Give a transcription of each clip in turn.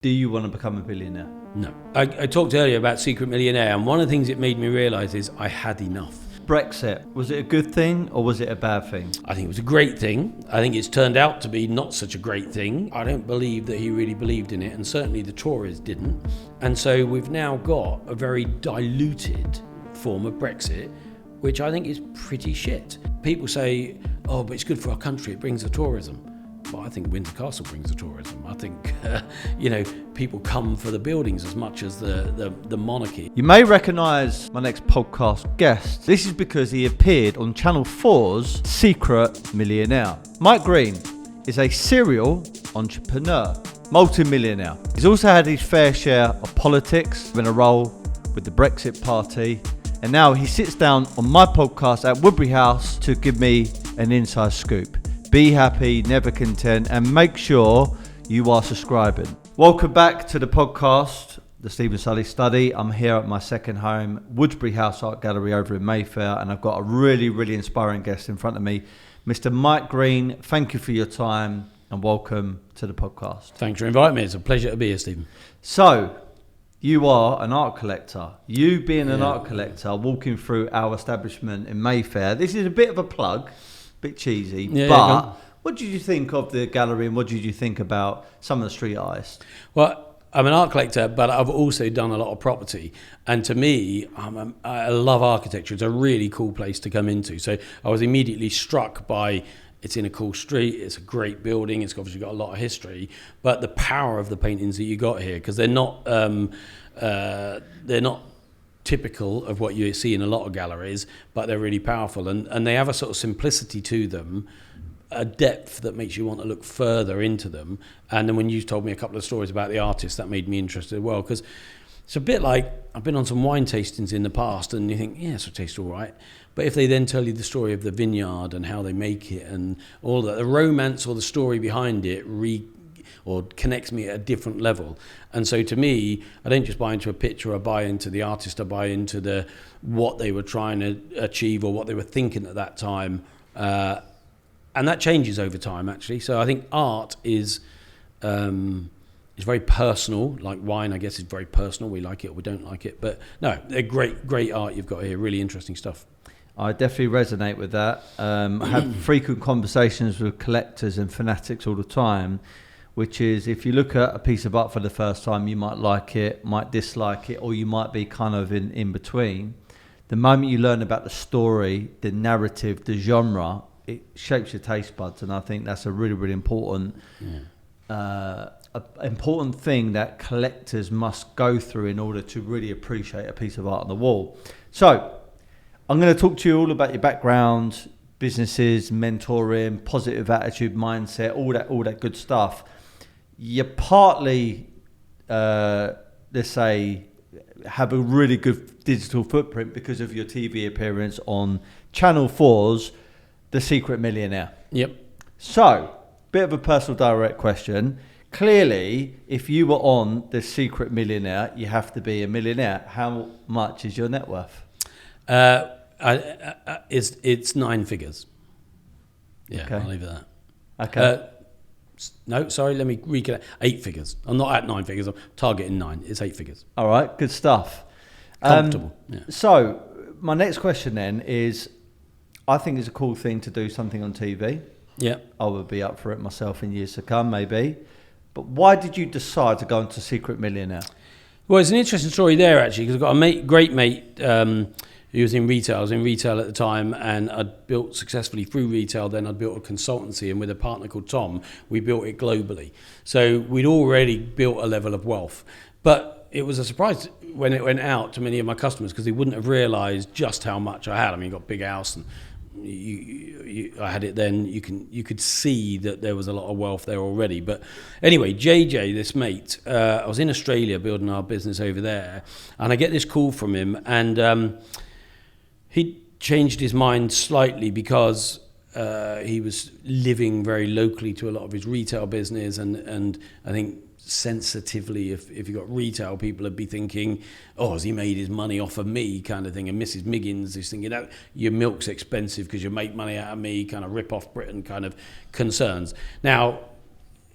Do you want to become a billionaire? No. I talked earlier about Secret Millionaire, and one of the things it made me realise is I had enough. Brexit, was it a good thing or was it a bad thing? I think it was a great thing. I think it's turned out to be not such a great thing. I don't believe that he really believed in it, and certainly the Tories didn't. And so we've now got a very diluted form of Brexit, which I think is pretty shit. People say, oh, but it's good for our country, it brings the tourism. Well, I think Windsor Castle brings the tourism. I think, people come for the buildings as much as the monarchy. You may recognise my next podcast guest. This is because he appeared on Channel 4's Secret Millionaire. Mike Greene is a serial entrepreneur, multi-millionaire. He's also had his fair share of politics, been a role with the Brexit Party, and now he sits down on my podcast at Woodbury House to give me an inside scoop. Be happy, never content, and make sure you are subscribing. Welcome back to the podcast, The Stephen Sully Study. I'm here at my second home, Woodbury House Art Gallery over in Mayfair, and I've got a really, really inspiring guest in front of me, Mr. Mike Greene. Thank you for your time and welcome to the podcast. Thanks for inviting me. It's a pleasure to be here, Stephen. So, you are an art collector. You being an art collector, walking through our establishment in Mayfair. This is a bit of a plug. Bit cheesy, but what did you think of the gallery and what did you think about some of the street artists? Well, I'm an art collector, but I've also done a lot of property. And to me, I love architecture. It's a really cool place to come into. So I was immediately struck by it's in a cool street, it's a great building, it's obviously got a lot of history, but the power of the paintings that you got here, because they're not typical of what you see in a lot of galleries, but they're really powerful and they have a sort of simplicity to them, a depth that makes you want to look further into them. And then when you told me a couple of stories about the artists, that made me interested as well, because it's a bit like I've been on some wine tastings in the past and you think, yeah, it tastes all right, but if they then tell you the story of the vineyard and how they make it and all that, the romance or the story behind it or connects me at a different level. And so to me, I don't just buy into a picture, I buy into the artist, I buy into what they were trying to achieve or what they were thinking at that time. And that changes over time, actually. So I think art is very personal, like wine, I guess, is very personal. We like it or we don't like it. But no, they're great art you've got here, really interesting stuff. I definitely resonate with that. I have frequent conversations with collectors and fanatics all the time, which is if you look at a piece of art for the first time, you might like it, might dislike it, or you might be kind of in between. The moment you learn about the story, the narrative, the genre, it shapes your taste buds, and I think that's a really, really important important thing that collectors must go through in order to really appreciate a piece of art on the wall. So I'm going to talk to you all about your background, businesses, mentoring, positive attitude, mindset, all that good stuff. You partly, let's say, have a really good digital footprint because of your TV appearance on Channel 4's The Secret Millionaire. Yep. So, bit of a personal direct question. Clearly, if you were on The Secret Millionaire, you have to be a millionaire. How much is your net worth? It's 9 figures. Yeah, okay. I'll leave it at that. Okay. No, sorry, let me reconnect. 8 figures. I'm not at 9 figures. I'm targeting 9. It's 8 figures. All right, good stuff. Comfortable. Yeah. So, my next question then is, I think it's a cool thing to do something on TV. Yeah. I would be up for it myself in years to come, maybe. But why did you decide to go into Secret Millionaire? Well, it's an interesting story there, actually, because I've got a great mate who was in retail. I was in retail at the time, and I'd built successfully through retail. Then I'd built a consultancy, and with a partner called Tom, we built it globally. So we'd already built a level of wealth. But it was a surprise when it went out to many of my customers because they wouldn't have realised just how much I had. I mean, you got a big house, and I had it then. You could see that there was a lot of wealth there already. But anyway, JJ, this mate, I was in Australia building our business over there, and I get this call from him, and he changed his mind slightly because he was living very locally to a lot of his retail business, and I think sensitively, if you got retail, people would be thinking, oh, has he made his money off of me, kind of thing. And Mrs. Miggins is thinking, that your milk's expensive because you make money out of me, kind of rip off Britain kind of concerns. Now,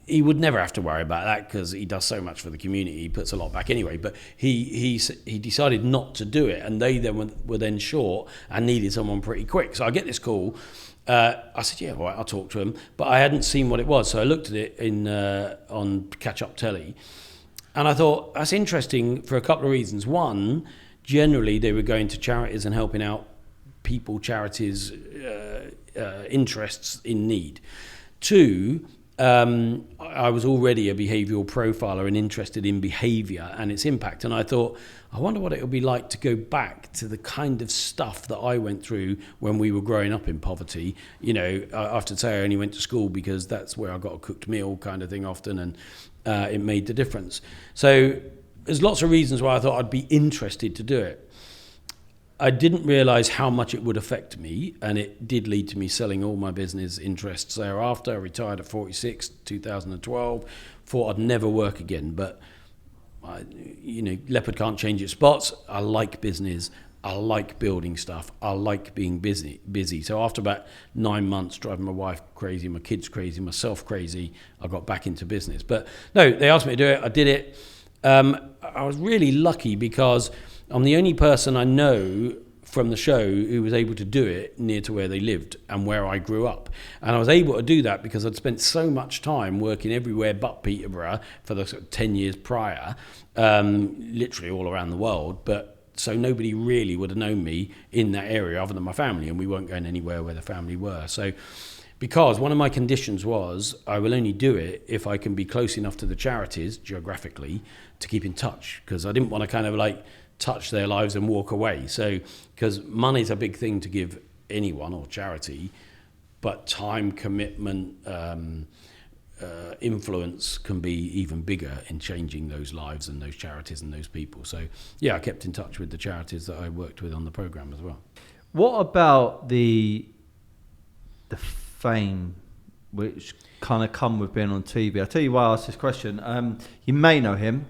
he would never have to worry about that because he does so much for the community. He puts a lot back anyway. But he decided not to do it, and they then were then short and needed someone pretty quick. So I get this call. I said, yeah, all right, I'll talk to him. But I hadn't seen what it was, so I looked at it on catch-up telly, and I thought that's interesting for a couple of reasons. One, generally they were going to charities and helping out people, charities, interests in need. Two, I was already a behavioural profiler and interested in behaviour and its impact, and I thought, I wonder what it would be like to go back to the kind of stuff that I went through when we were growing up in poverty. You know, I have to say I only went to school because that's where I got a cooked meal kind of thing often, and it made the difference. So there's lots of reasons why I thought I'd be interested to do it. I didn't realise how much it would affect me, and it did lead to me selling all my business interests thereafter. I retired at 46, 2012, thought I'd never work again, but leopard can't change its spots. I like business. I like building stuff. I like being busy. So after about 9 months driving my wife crazy, my kids crazy, myself crazy, I got back into business. But no, they asked me to do it. I did it. I was really lucky because I'm the only person I know from the show who was able to do it near to where they lived and where I grew up. And I was able to do that because I'd spent so much time working everywhere but Peterborough for the sort of 10 years prior, literally all around the world. But so nobody really would have known me in that area other than my family, and we weren't going anywhere where the family were. So because one of my conditions was I will only do it if I can be close enough to the charities geographically to keep in touch, because I didn't want to kind of like touch their lives and walk away. So, because money's a big thing to give anyone or charity, but time, commitment, influence can be even bigger in changing those lives and those charities and those people. So, yeah, I kept in touch with the charities that I worked with on the programme as well. What about the fame which kind of come with being on TV? I'll tell you why I asked this question. You may know him.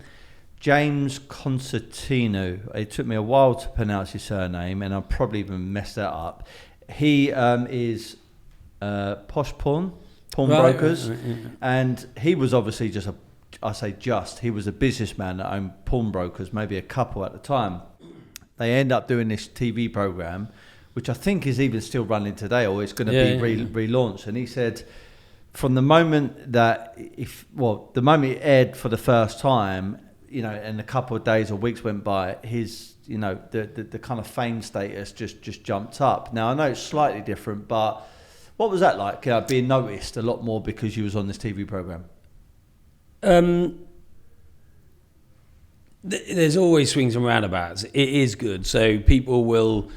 James Constantino. It took me a while to pronounce his surname, and I'll probably even mess that up. He is Posh Pawnbrokers, right. And he was obviously he was a businessman that owned pawnbrokers, maybe a couple at the time. They end up doing this TV program, which I think is even still running today, or it's going to be relaunched. And he said, from the moment that the moment it aired for the first time, and a couple of days or weeks went by, his, the kind of fame status just jumped up. Now, I know it's slightly different, but what was that like, being noticed a lot more because you was on this TV program? There's always swings and roundabouts. It is good. So people will,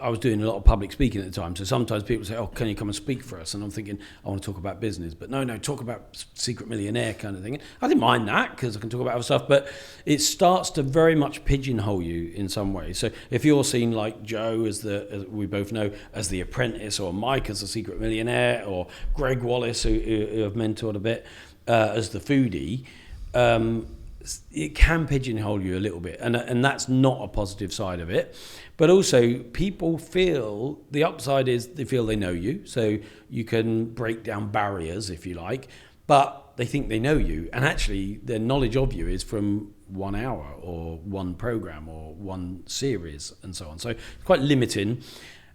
I was doing a lot of public speaking at the time, so sometimes people say, oh, can you come and speak for us? And I'm thinking, I want to talk about business, but no, talk about Secret Millionaire kind of thing. And I didn't mind that because I can talk about other stuff, but it starts to very much pigeonhole you in some ways. So if you're seen like Joe, as we both know, as the apprentice, or Mike as the Secret Millionaire, or Greg Wallace, who I've mentored a bit, as the foodie, it can pigeonhole you a little bit, and that's not a positive side of it. But also, people feel, the upside is they feel they know you, so you can break down barriers, if you like, but they think they know you, and actually their knowledge of you is from 1 hour or one program or one series and so on. So it's quite limiting.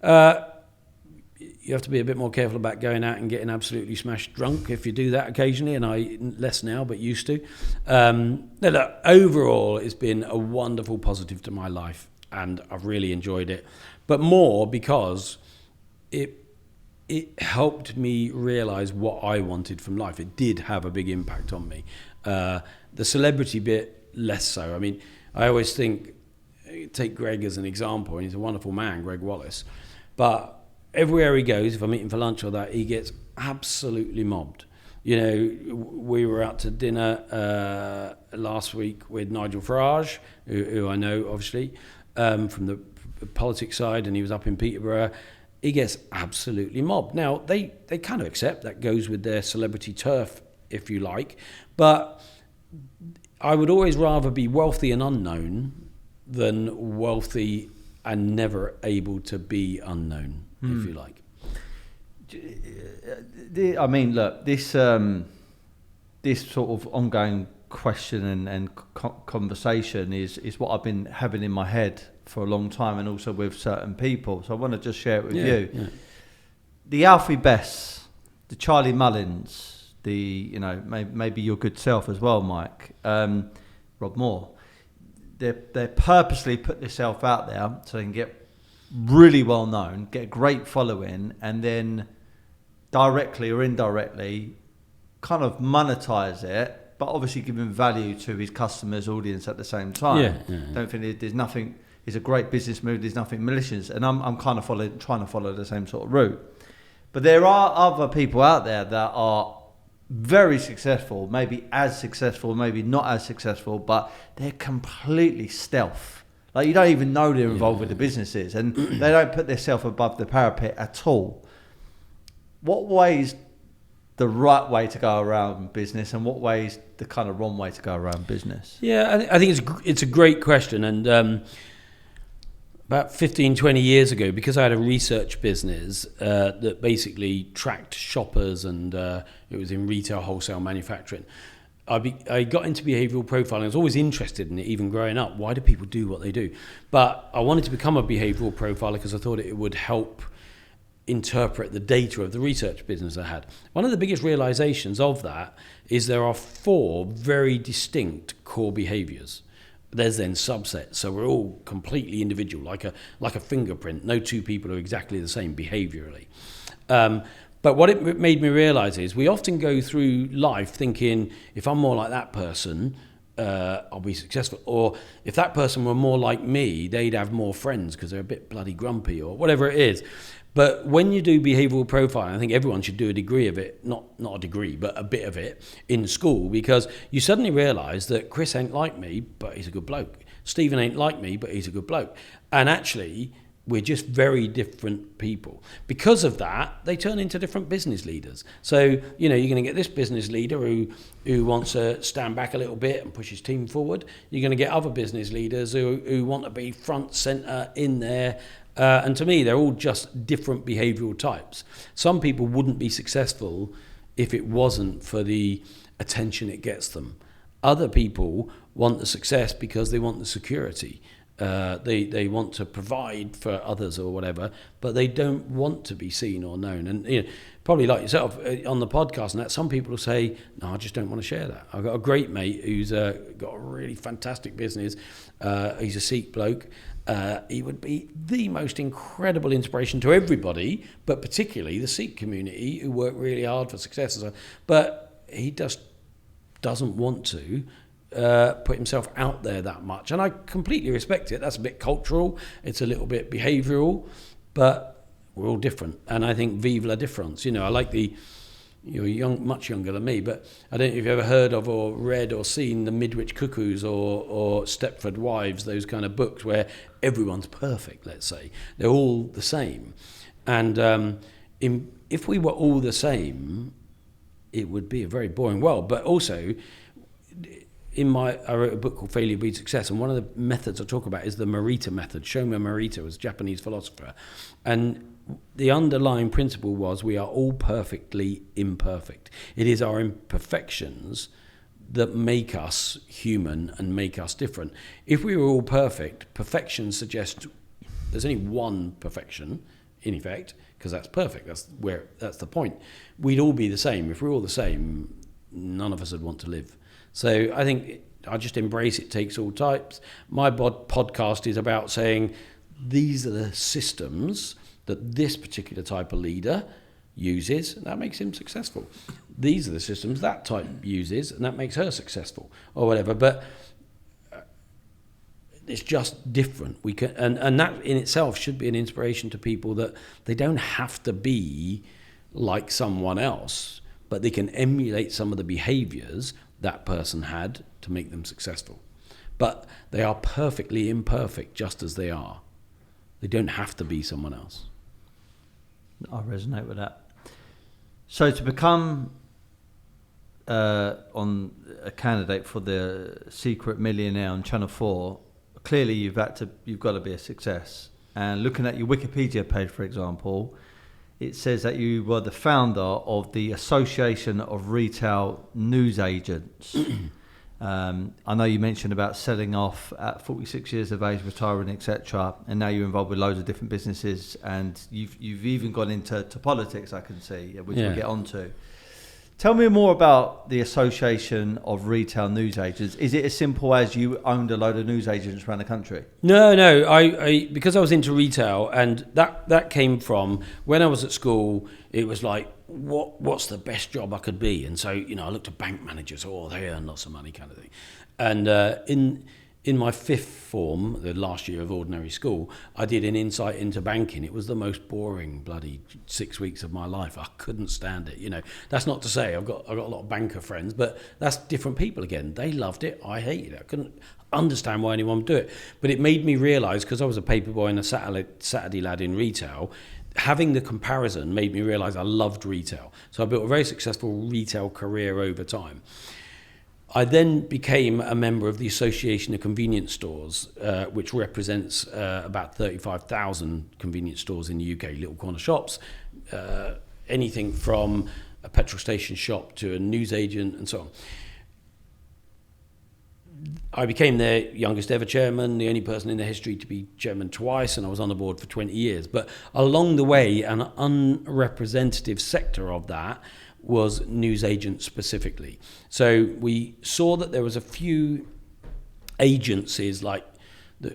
You have to be a bit more careful about going out and getting absolutely smashed drunk if you do that occasionally, and I less now, but used to. Look, overall, it's been a wonderful positive to my life, and I've really enjoyed it. But more because it helped me realise what I wanted from life. It did have a big impact on me. The celebrity bit, less so. I mean, I always think, take Greg as an example, and he's a wonderful man, Greg Wallace, but everywhere he goes, if I meet him for lunch or that, he gets absolutely mobbed. We were out to dinner last week with Nigel Farage, who I know, obviously, from the politics side, and he was up in Peterborough. He gets absolutely mobbed. Now, they kind of accept that goes with their celebrity turf, if you like, but I would always rather be wealthy and unknown than wealthy and never able to be unknown. If you like. I mean, look, this sort of ongoing question and conversation is what I've been having in my head for a long time, and also with certain people. So I want to just share it with you. Yeah. The Alfie Bess, the Charlie Mullins, maybe your good self as well, Mike, Rob Moore. They purposely put themselves out there so they can get really well known, get a great following, and then directly or indirectly kind of monetize it, but obviously giving value to his customers' audience at the same time. Don't think there's nothing. It's a great business move. There's nothing malicious, and I'm kind of trying to follow the same sort of route. But there are other people out there that are very successful, maybe as successful, maybe not as successful, but they're completely stealth. Like, you don't even know they're involved with the businesses, and they don't put themselves above the parapet at all. What way is the right way to go around business, and what way is the kind of wrong way to go around business? Yeah, I think it's a great question. And about 15, 20 years ago, because I had a research business that basically tracked shoppers, and it was in retail, wholesale, manufacturing, I got into behavioural profiling. I was always interested in it, even growing up. Why do people do what they do? But I wanted to become a behavioural profiler because I thought it would help interpret the data of the research business I had. One of the biggest realizations of that is there are 4 very distinct core behaviors. There's then subsets, so we're all completely individual, like a fingerprint. No 2 people are exactly the same behaviorally. But what it made me realize is we often go through life thinking, if I'm more like that person, I'll be successful. Or if that person were more like me, they'd have more friends because they're a bit bloody grumpy, or whatever it is. But when you do behavioural profiling, I think everyone should do a degree of it, not a degree, but a bit of it in school, because you suddenly realise that Chris ain't like me, but he's a good bloke. Stephen ain't like me, but he's a good bloke. And actually, we're just very different people. Because of that, they turn into different business leaders. So, you're going to get this business leader who wants to stand back a little bit and push his team forward. You're going to get other business leaders who want to be front centre in there. And to me, they're all just different behavioural types. Some people wouldn't be successful if it wasn't for the attention it gets them. Other people want the success because they want the security. They want to provide for others or whatever, but they don't want to be seen or known. And probably like yourself on the podcast, and that some people will say, "No, I just don't want to share that." I've got a great mate who's got a really fantastic business. He's a Sikh bloke. He would be the most incredible inspiration to everybody, but particularly the Sikh community who work really hard for success. But he just doesn't want to put himself out there that much. And I completely respect it. That's a bit cultural. It's a little bit behavioural, but we're all different. And I think vive la difference. I like you're much younger than me, but I don't know if you've ever heard of or read or seen the Midwich Cuckoos or Stepford Wives, those kind of books where everyone's perfect, let's say. They're all the same. And if we were all the same, it would be a very boring world. But also, I wrote a book called Failure Breeds Success, and one of the methods I talk about is the Morita method. Shoma Morita was a Japanese philosopher. And the underlying principle was we are all perfectly imperfect. It is our imperfections that make us human and make us different. If we were all perfect, perfection suggests there's only one perfection, in effect, because that's perfect. That's the point. We'd all be the same. If we're all the same, none of us would want to live. So I think I just embrace it takes all types. My podcast is about saying these are the systems that this particular type of leader uses, and that makes him successful. These are the systems that type uses, and that makes her successful, or whatever. But it's just different. We can, and that in itself should be an inspiration to people that they don't have to be like someone else, but they can emulate some of the behaviours that person had to make them successful. But they are perfectly imperfect just as they are. They don't have to be someone else. I resonate with that. So to become on a candidate for the Secret Millionaire on Channel 4, clearly you've got to be a success. And looking at your Wikipedia page, for example, it says that you were the founder of the Association of Retail News Agents. I know you mentioned about selling off at 46 years of age, retiring, etc. And now you're involved with loads of different businesses, and you've even gone into politics, I can see, which we'll get onto. Tell me more about the Association of Retail News Agents. Is it as simple as you owned a load of news agents around the country? No. I because I was into retail, and that came from when I was at school. It was like, what's the best job I could be? And so, I looked at bank managers. Oh, they earn lots of money, kind of thing. And in my fifth form, the last year of ordinary school, I did an insight into banking. It was the most boring bloody 6 weeks of my life. I couldn't stand it. That's not to say I've got a lot of banker friends, but that's different people again. They loved it. I hated it. I couldn't understand why anyone would do it. But it made me realise, because I was a paperboy and a Saturday lad in retail, having the comparison made me realise I loved retail. So I built a very successful retail career over time. I then became a member of the Association of Convenience Stores, which represents about 35,000 convenience stores in the UK, little corner shops, anything from a petrol station shop to a newsagent and so on. I became their youngest ever chairman, the only person in their history to be chairman twice, and I was on the board for 20 years. But along the way, an unrepresentative sector of that was newsagents specifically. So we saw that there was a few agencies that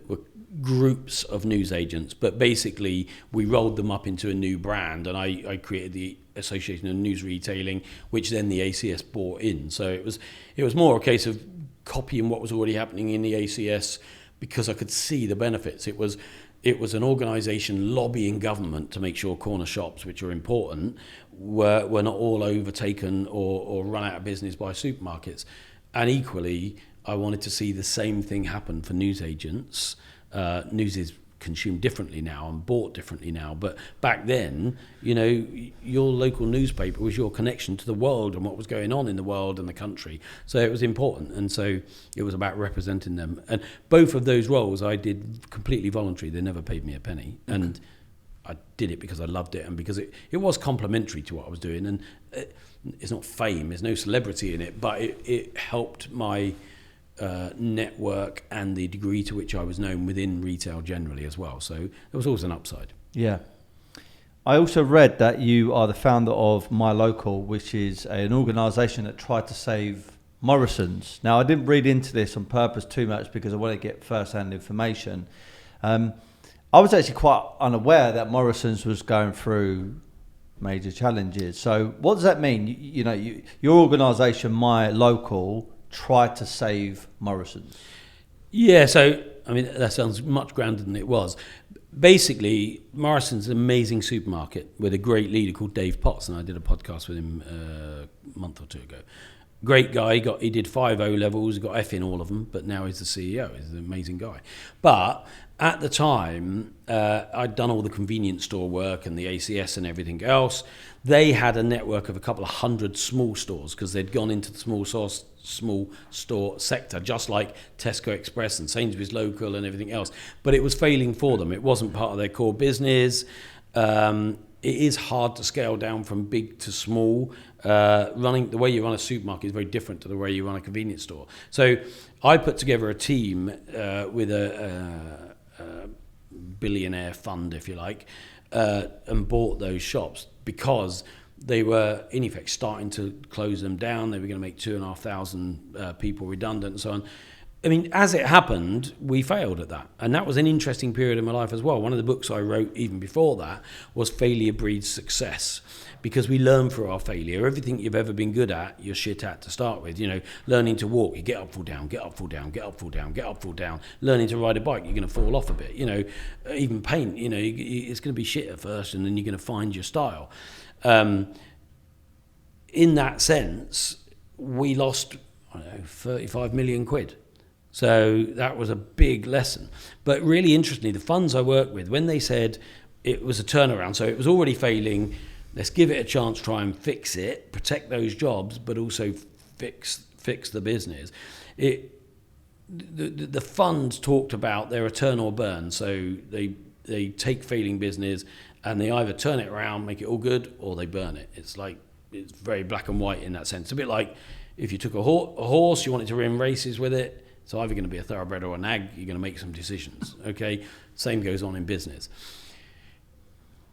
were groups of newsagents, but basically we rolled them up into a new brand, and I created the Association of News Retailing, which then the ACS bought in. So it was more a case of copying what was already happening in the ACS, because I could see the benefits. It was an organisation lobbying government to make sure corner shops, which are important, were not all overtaken or run out of business by supermarkets. And equally, I wanted to see the same thing happen for newsagents. News is consumed differently now and bought differently now, but back then, your local newspaper was your connection to the world and what was going on in the world and the country. So it was important, and so it was about representing them. And both of those roles I did completely voluntary. They never paid me a penny, and I did it because I loved it, and because it was complementary to what I was doing. And it's not fame, there's no celebrity in it, but it helped my network and the degree to which I was known within retail generally as well. So there was always an upside. Yeah. I also read that you are the founder of My Local, which is an organisation that tried to save Morrisons. Now, I didn't read into this on purpose too much because I wanted to get first-hand information. I was actually quite unaware that Morrisons was going through major challenges. So what does that mean? Your organisation, My Local, tried to save Morrisons. Yeah, so, that sounds much grander than it was. Basically, Morrisons is an amazing supermarket with a great leader called Dave Potts, and I did a podcast with him a month or two ago. Great guy, he did 5 O-levels, got F in all of them, but now he's the CEO. He's an amazing guy. But at the time, I'd done all the convenience store work and the ACS and everything else. They had a network of a couple of hundred small stores because they'd gone into the small store sector, just like Tesco Express and Sainsbury's Local and everything else. But it was failing for them. It wasn't part of their core business. It is hard to scale down from big to small. The way you run a supermarket is very different to the way you run a convenience store. So I put together a team with a billionaire fund, if you like, and bought those shops because they were, in effect, starting to close them down. They were going to make 2,500 people redundant and so on. As it happened, we failed at that. And that was an interesting period in my life as well. One of the books I wrote even before that was Failure Breeds Success, because we learn through our failure. Everything you've ever been good at, you're shit at to start with. Learning to walk, you get up, fall down, get up, fall down, get up, fall down, get up, fall down. Learning to ride a bike, you're going to fall off a bit. Even paint, it's going to be shit at first, and then you're going to find your style. In that sense, we lost, 35 million quid. So that was a big lesson. But really interestingly, the funds I worked with, when they said it was a turnaround, so it was already failing, let's give it a chance, try and fix it, protect those jobs, but also fix the business. The funds talked about their return or burn. So they take failing business and they either turn it around, make it all good, or they burn it. It's very black and white in that sense. It's a bit like if you took a horse, you wanted to run races with it, it's either going to be a thoroughbred or a nag. You're going to make some decisions, okay? Same goes on in business.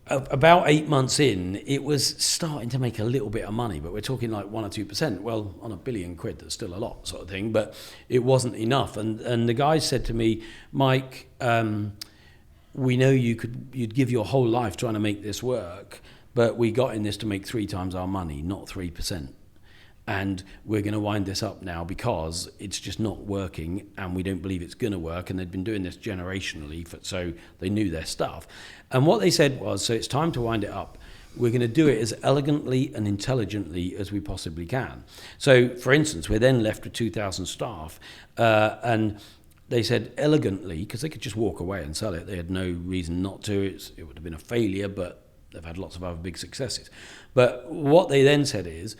About 8 months in, it was starting to make a little bit of money, but we're talking like 1 or 2%. Well, on £1 billion, that's still a lot, sort of thing, but it wasn't enough. And the guys said to me, Mike, we know you'd give your whole life trying to make this work, but we got in this to make 3 times our money, not 3%. And we're going to wind this up now because it's just not working and we don't believe it's going to work. And they'd been doing this generationally, so they knew their stuff. And what they said was, so it's time to wind it up. We're going to do it as elegantly and intelligently as we possibly can. So, for instance, we're then left with 2,000 staff and they said elegantly, because they could just walk away and sell it. They had no reason not to. It would have been a failure, but they've had lots of other big successes. But what they then said is,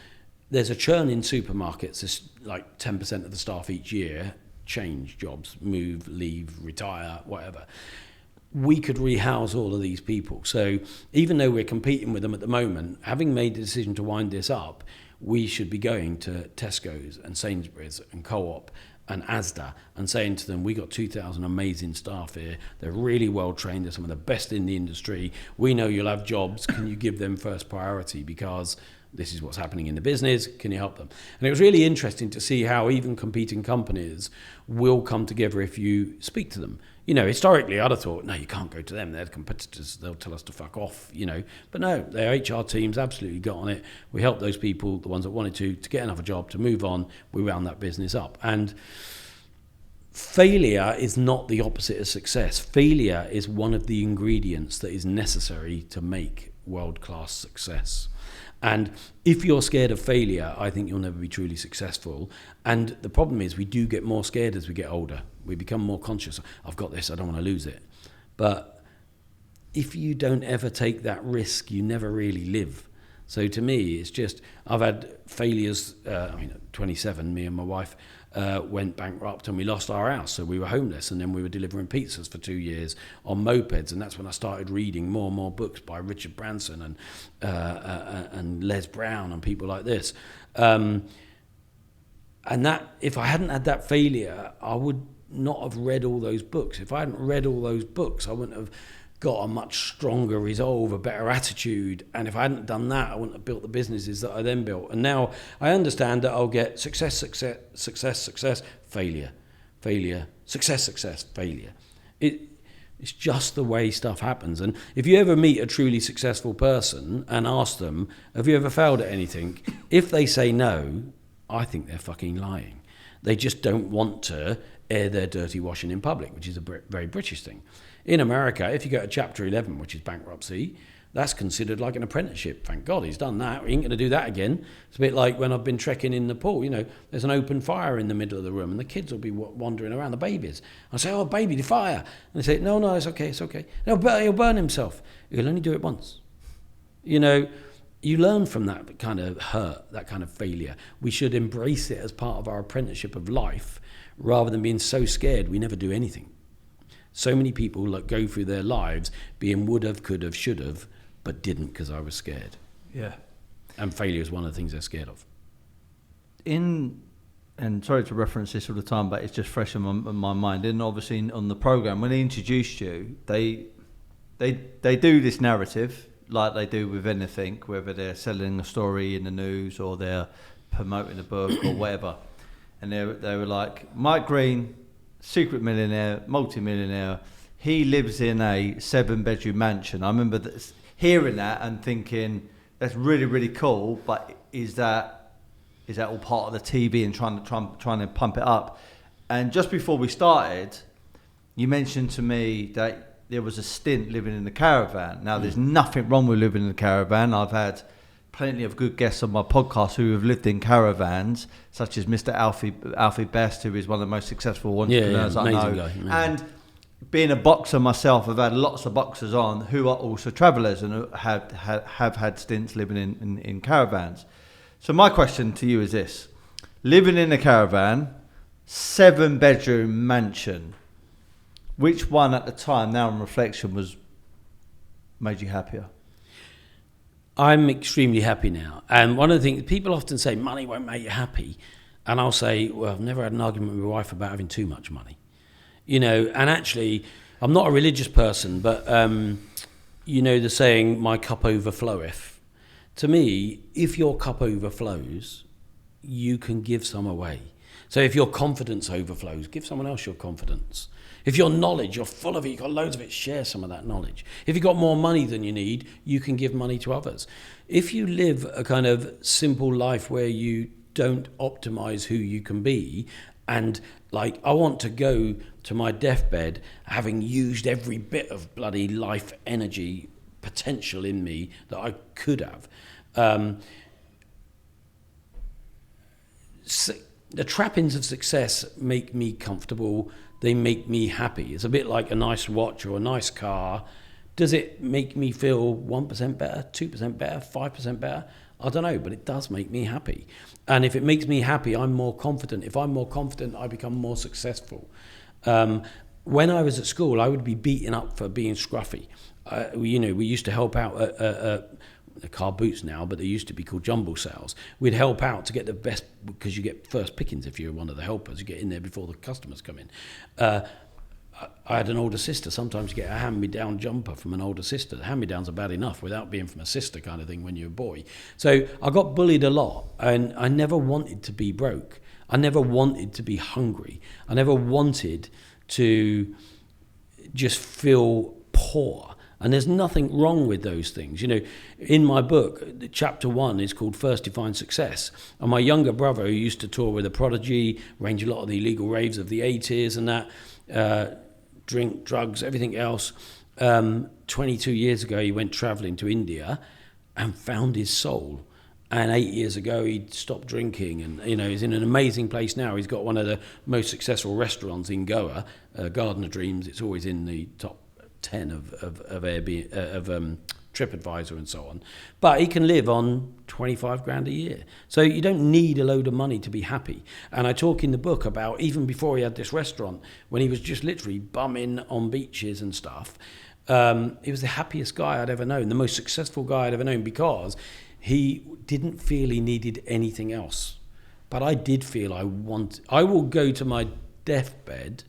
there's a churn in supermarkets. It's like 10% of the staff each year change jobs, move, leave, retire, whatever. We could rehouse all of these people. So even though we're competing with them at the moment, having made the decision to wind this up, we should be going to Tesco's and Sainsbury's and Co-op and Asda and saying to them, we got 2,000 amazing staff here. They're really well trained. They're some of the best in the industry. We know you'll have jobs. Can you give them first priority? Because this is what's happening in the business. Can you help them? And it was really interesting to see how even competing companies will come together if you speak to them. You know, historically, I'd have thought, no, you can't go to them. They're the competitors. They'll tell us to fuck off, you know. But no, their HR teams absolutely got on it. We helped those people, the ones that wanted to get another job, to move on. We wound that business up. And failure is not the opposite of success. Failure is one of the ingredients that is necessary to make world-class success. And if you're scared of failure, I think you'll never be truly successful. And the problem is we do get more scared as we get older. We become more conscious. I've got this, I don't want to lose it. But if you don't ever take that risk, you never really live. So to me, it's just, I've had failures. At 27, me and my wife went bankrupt and we lost our house. So we were homeless, and then we were delivering pizzas for 2 years on mopeds. And that's when I started reading more and more books by Richard Branson and Les Brown and people like this. And that, if I hadn't had that failure, I would not have read all those books. If I hadn't read all those books, I wouldn't have got a much stronger resolve, a better attitude. And if I hadn't done that, I wouldn't have built the businesses that I then built. And now I understand that I'll get success, failure, success, failure. It's just the way stuff happens. And if you ever meet a truly successful person and ask them, have you ever failed at anything? If they say no, I think they're fucking lying. They just don't want to air their dirty washing in public, which is a very British thing. In America, if you go to Chapter 11, which is bankruptcy, that's considered like an apprenticeship. Thank God he's done that. We ain't going to do that again. It's a bit like when I've been trekking in Nepal. You know, there's an open fire in the middle of the room and the kids will be wandering around, the babies. I say, oh, baby, the fire. And they say, no, it's okay. No, but he'll burn himself. He'll only do it once. You know, you learn from that kind of hurt, that kind of failure. We should embrace it as part of our apprenticeship of life rather than being so scared we never do anything. So many people go through their lives being would have, could have, should have, but didn't because I was scared. Yeah. And failure is one of the things they're scared of. And sorry to reference this all the time, but it's just fresh in my mind. And obviously on the program, when they introduced you, they do this narrative like they do with anything, whether they're selling a story in the news or they're promoting a book or whatever. And they were like, Mike Greene, secret millionaire, multi-millionaire. He lives in a 7-bedroom mansion. I remember hearing that and thinking, that's really, really cool. But is that all part of the TV and trying to pump it up? And just before we started, you mentioned to me that there was a stint living in the caravan. Now, there's nothing wrong with living in the caravan. I've had plenty of good guests on my podcast who have lived in caravans, such as Mr. Alfie Best, who is one of the most successful entrepreneurs I know. Guy, and being a boxer myself, I've had lots of boxers on who are also travellers and have had stints living in caravans. So my question to you is this. Living in a caravan, 7-bedroom mansion, which one at the time, now in reflection, was made you happier? I'm extremely happy now. And one of the things, people often say money won't make you happy. And I'll say, well, I've never had an argument with my wife about having too much money. You know, and actually, I'm not a religious person, but, you know, the saying, my cup overfloweth. To me, if your cup overflows, you can give some away. So if your confidence overflows, give someone else your confidence. If your knowledge, you're full of it, you've got loads of it, share some of that knowledge. If you've got more money than you need, you can give money to others. If you live a kind of simple life where you don't optimize who you can be, and like, I want to go to my deathbed having used every bit of bloody life energy potential in me that I could have. The trappings of success make me comfortable. They make me happy. It's a bit like a nice watch or a nice car. Does it make me feel 1% better, 2% better, 5% better? I don't know, but it does make me happy. And if it makes me happy, I'm more confident. If I'm more confident, I become more successful. When I was at school, I would be beaten up for being scruffy. We used to help out at the car boots now, but they used to be called jumble sales. We'd help out to get the best, because you get first pickings if you're one of the helpers. You get in there before the customers come in. I had an older sister. Sometimes you get a hand-me-down jumper from an older sister. The hand-me-downs are bad enough without being from a sister kind of thing when you're a boy. So I got bullied a lot, and I never wanted to be broke. I never wanted to be hungry. I never wanted to just feel poor. And there's nothing wrong with those things. You know, in my book, chapter 1 is called First Define Success. And my younger brother, who used to tour with a Prodigy, arrange a lot of the illegal raves of the 80s and that, drink, drugs, everything else. 22 years ago, he went traveling to India and found his soul. And 8 years ago, he stopped drinking. And, you know, he's in an amazing place now. He's got one of the most successful restaurants in Goa, Garden of Dreams. It's always in the top 10 of Airbnb, of TripAdvisor and so on. But he can live on 25 grand a year. So you don't need a load of money to be happy. And I talk in the book about, even before he had this restaurant, when he was just literally bumming on beaches and stuff, he was the happiest guy I'd ever known, the most successful guy I'd ever known, because he didn't feel he needed anything else. But I did feel I will go to my deathbed.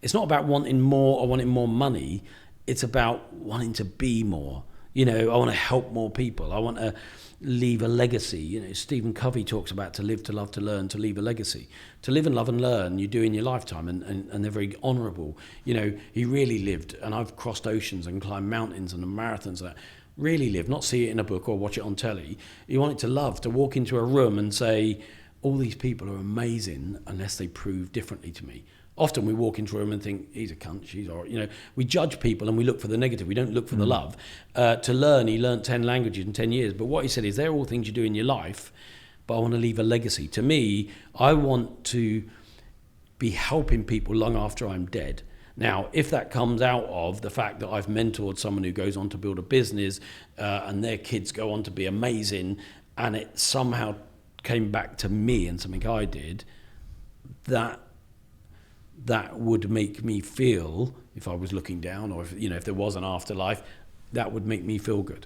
It's not about wanting more or wanting more money. It's about wanting to be more. You know, I want to help more people. I want to leave a legacy. You know, Stephen Covey talks about to live, to love, to learn, to leave a legacy. To live and love and learn, you do in your lifetime, and they're very honourable. You know, he really lived, and I've crossed oceans and climbed mountains and marathons and that. Really lived, not see it in a book or watch it on telly. He wanted to love, to walk into a room and say, all these people are amazing unless they prove differently to me. Often we walk into a room and think, he's a cunt, she's all right. You know, we judge people and we look for the negative. We don't look for the love. To learn, he learned 10 languages in 10 years. But what he said is, they're all things you do in your life, but I want to leave a legacy. To me, I want to be helping people long after I'm dead. Now, if that comes out of the fact that I've mentored someone who goes on to build a business and their kids go on to be amazing, and it somehow came back to me and something I did, that would make me feel, if I was looking down, or if there was an afterlife, that would make me feel good.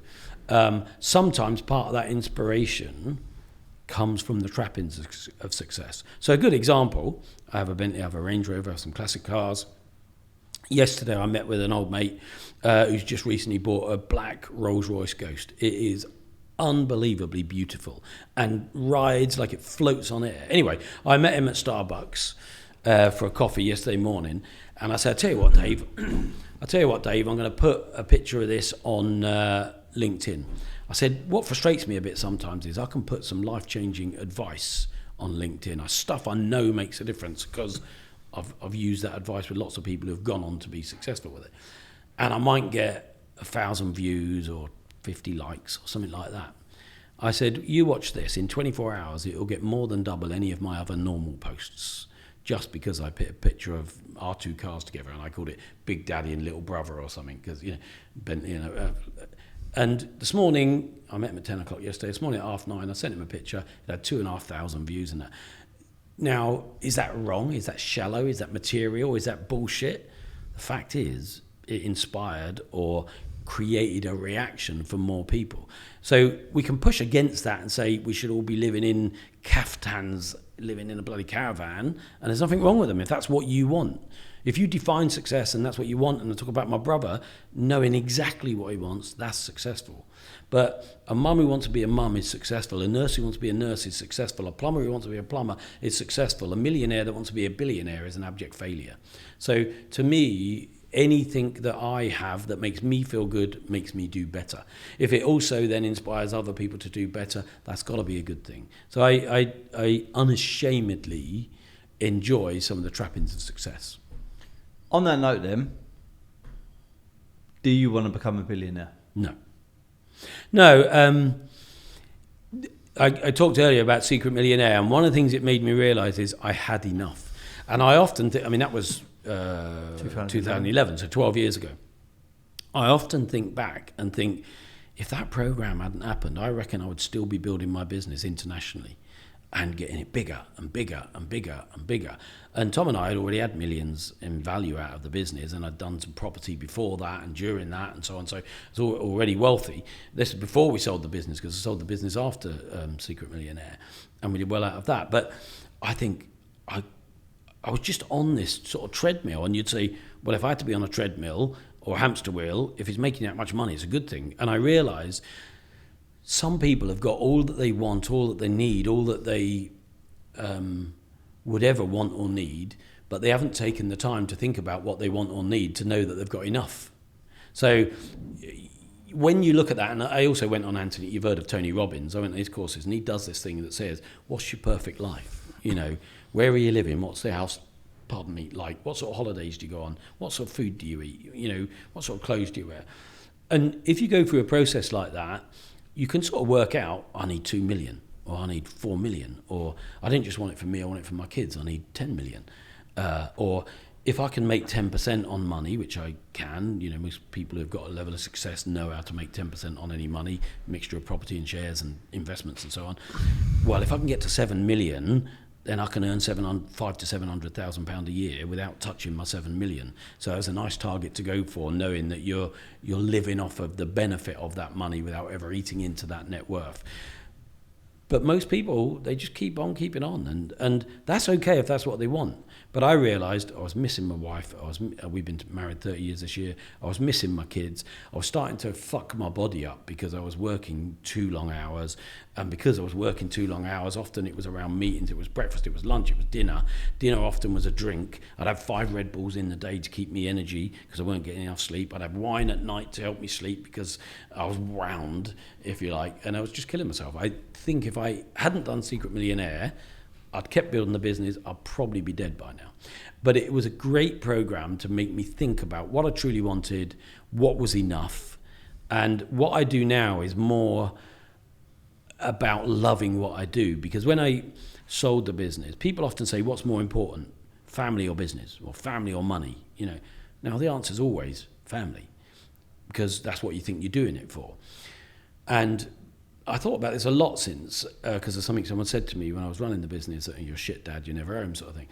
Sometimes part of that inspiration comes from the trappings of success. So a good example, I have a Bentley, I have a Range Rover, I have some classic cars. Yesterday I met with an old mate who's just recently bought a black Rolls Royce Ghost. It is unbelievably beautiful and rides like it floats on air. Anyway, I met him at Starbucks for a coffee yesterday morning, and I said, I tell you what, Dave, I'm going to put a picture of this on LinkedIn. I said, what frustrates me a bit sometimes is I can put some life-changing advice on LinkedIn. Stuff I know makes a difference because I've used that advice with lots of people who've gone on to be successful with it. And I might get 1,000 views or 50 likes or something like that. I said, you watch this. In 24 hours, it'll get more than double any of my other normal posts, just because I put a picture of our two cars together and I called it Big Daddy and Little Brother or something, because, and this morning, I met him at 10 o'clock yesterday. This morning at 9:30, I sent him a picture. It had 2,500 views and that. Now, is that wrong? Is that shallow? Is that material? Is that bullshit? The fact is, it inspired or created a reaction from more people. So we can push against that and say we should all be living in caftans, living in a bloody caravan, and there's nothing wrong with them if that's what you want. If you define success and that's what you want, and I talk about my brother knowing exactly what he wants, that's successful. But a mum who wants to be a mum is successful. A nurse who wants to be a nurse is successful. A plumber who wants to be a plumber is successful. A millionaire that wants to be a billionaire is an abject failure. So to me, anything that I have that makes me feel good makes me do better. If it also then inspires other people to do better, that's got to be a good thing. So I unashamedly enjoy some of the trappings of success. On that note then, do you want to become a billionaire? No. I talked earlier about Secret Millionaire, and one of the things it made me realise is I had enough. And I often think, I mean, that was 2011, so 12 years ago. I often think back and think, if that programme hadn't happened, I reckon I would still be building my business internationally and getting it bigger and bigger and bigger and bigger. And Tom and I had already had millions in value out of the business, and I'd done some property before that and during that and so on. So I was already wealthy. This is before we sold the business, because I sold the business after Secret Millionaire, and we did well out of that. But I think I was just on this sort of treadmill, and you'd say, well, if I had to be on a treadmill or a hamster wheel, if it's making that much money, it's a good thing. And I realised some people have got all that they want, all that they need, all that they would ever want or need, but they haven't taken the time to think about what they want or need to know that they've got enough. So when you look at that, and I also went on Anthony, you've heard of Tony Robbins, I went to his courses, and he does this thing that says, what's your perfect life? You know, where are you living? What's the house, pardon me, like? What sort of holidays do you go on? What sort of food do you eat? You know, what sort of clothes do you wear? And if you go through a process like that, you can sort of work out, I need 2 million, or I need 4 million, or I didn't just want it for me, I want it for my kids, I need 10 million. Or if I can make 10% on money, which I can, you know, most people who've got a level of success know how to make 10% on any money, mixture of property and shares and investments and so on. Well, if I can get to 7 million, then I can earn £500,000 to £700,000 a year without touching my 7 million. So it's a nice target to go for, knowing that you're living off of the benefit of that money without ever eating into that net worth. But most people, they just keep on keeping on, and that's okay if that's what they want. But I realised I was missing my wife. We've been married 30 years this year. I was missing my kids. I was starting to fuck my body up because I was working too long hours. And because I was working too long hours, often it was around meetings. It was breakfast, it was lunch, it was dinner. Dinner often was a drink. I'd have 5 Red Bulls in the day to keep me energy because I weren't getting enough sleep. I'd have wine at night to help me sleep because I was wound, if you like. And I was just killing myself. I think if I hadn't done Secret Millionaire, I'd kept building the business, I'd probably be dead by now. But it was a great program to make me think about what I truly wanted, what was enough. And what I do now is more about loving what I do. Because when I sold the business, people often say, what's more important, family or business, or family or money? You know, now the answer is always family, because that's what you think you're doing it for. And I thought about this a lot since, because of something someone said to me when I was running the business, that you're shit dad, you're never home, sort of thing.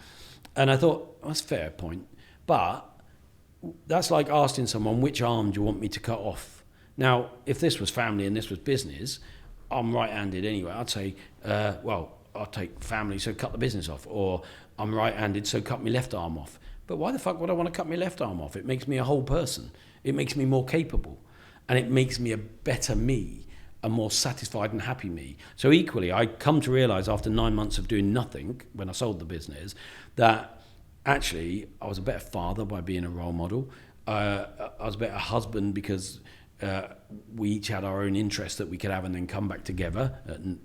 And I thought, well, that's a fair point. But that's like asking someone, which arm do you want me to cut off? Now, if this was family and this was business, I'm right-handed anyway. I'd say, well, I'll take family, so cut the business off. Or I'm right-handed, so cut my left arm off. But why the fuck would I want to cut my left arm off? It makes me a whole person. It makes me more capable. And it makes me a better me, a more satisfied and happy me. So equally, I come to realise after 9 months of doing nothing, when I sold the business, that actually I was a better father by being a role model. I was a better husband because we each had our own interests that we could have and then come back together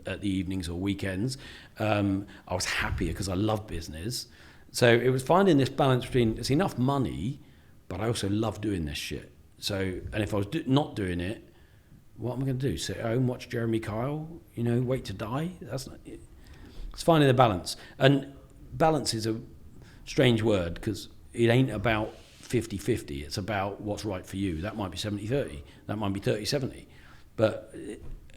at the evenings or weekends. I was happier because I love business. So it was finding this balance between, it's enough money, but I also love doing this shit. So, and if I was not doing it, what am I going to do? Sit at home, watch Jeremy Kyle, you know, wait to die? That's not it. It's finding the balance. And balance is a strange word because it ain't about 50-50. It's about what's right for you. That might be 70-30. That might be 30-70. But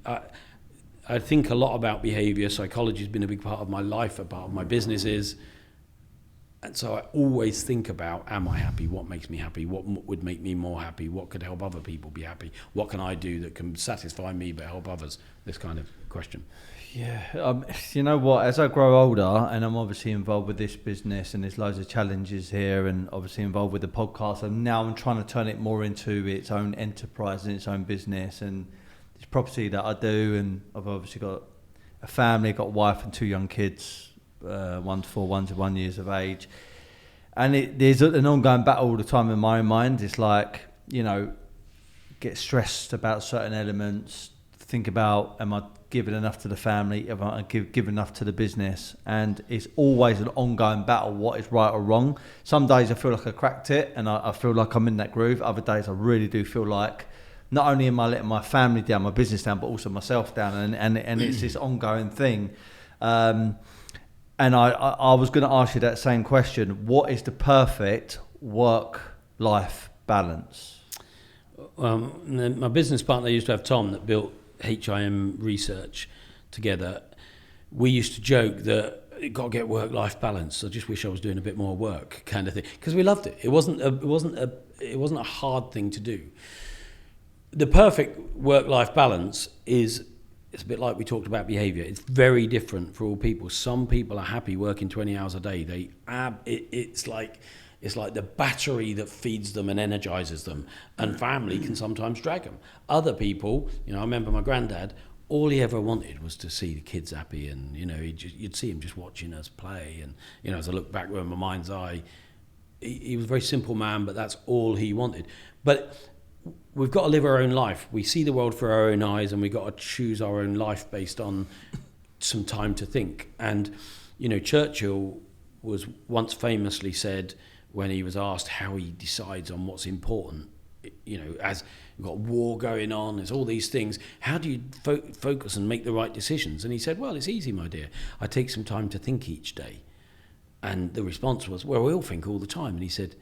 I think a lot about behaviour. Psychology has been a big part of my life. A part of my business is And so I always think about, am I happy? What makes me happy? What would make me more happy? What could help other people be happy? What can I do that can satisfy me but help others? This kind of question. Yeah, you know what? As I grow older, and I'm obviously involved with this business, and there's loads of challenges here, and obviously involved with the podcast, and now I'm trying to turn it more into its own enterprise and its own business, and this property that I do, and I've obviously got a family, got a wife and 2 young kids. One's 4, one's 1 year of age, and there's an ongoing battle all the time in my own mind. It's like, you know, get stressed about certain elements, think about, am I giving enough to the family, am I give enough to the business, and it's always an ongoing battle, what is right or wrong. Some days I feel like I cracked it and I feel like I'm in that groove. Other days I really do feel like not only am I letting my family down, my business down, but also myself down, and it's this ongoing thing. And I was going to ask you that same question. What is the perfect work-life balance? My business partner used to have Tom that built HIM Research together. We used to joke that you've got to get work-life balance. I just wish I was doing a bit more work, kind of thing, because we loved it. It wasn't a hard thing to do. The perfect work-life balance is, it's a bit like we talked about behaviour. It's very different for all people. Some people are happy working 20 hours a day. It's like the battery that feeds them and energises them. And family can sometimes drag them. Other people, you know, I remember my granddad, all he ever wanted was to see the kids happy, and you know, you'd see him just watching us play. And you know, as I look back with my mind's eye, he was a very simple man, but that's all he wanted. But we've got to live our own life. We see the world through our own eyes, and we've got to choose our own life based on some time to think. And, you know, Churchill was once famously said, when he was asked how he decides on what's important, you know, as we've got war going on, there's all these things, how do you focus and make the right decisions? And he said, well, it's easy, my dear. I take some time to think each day. And the response was, well, we all think all the time. And he said,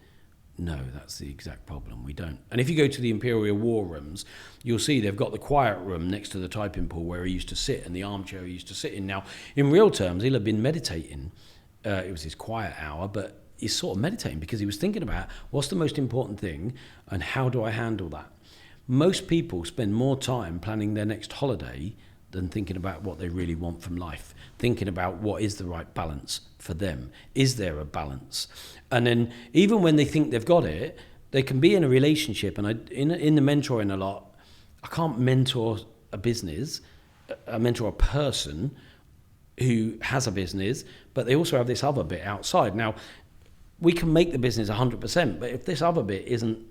no, that's the exact problem. We don't. And if you go to the Imperial War Rooms, you'll see they've got the quiet room next to the typing pool where he used to sit, and the armchair he used to sit in. Now, in real terms, he'll have been meditating. It was his quiet hour, but he's sort of meditating because he was thinking about what's the most important thing and how do I handle that. Most people spend more time planning their next holiday than thinking about what they really want from life, thinking about what is the right balance for them. Is there a balance? And then even when they think they've got it, they can be in a relationship. And in the mentoring a lot, I can't mentor a business, I mentor a person who has a business, but they also have this other bit outside. Now, we can make the business 100%, but if this other bit isn't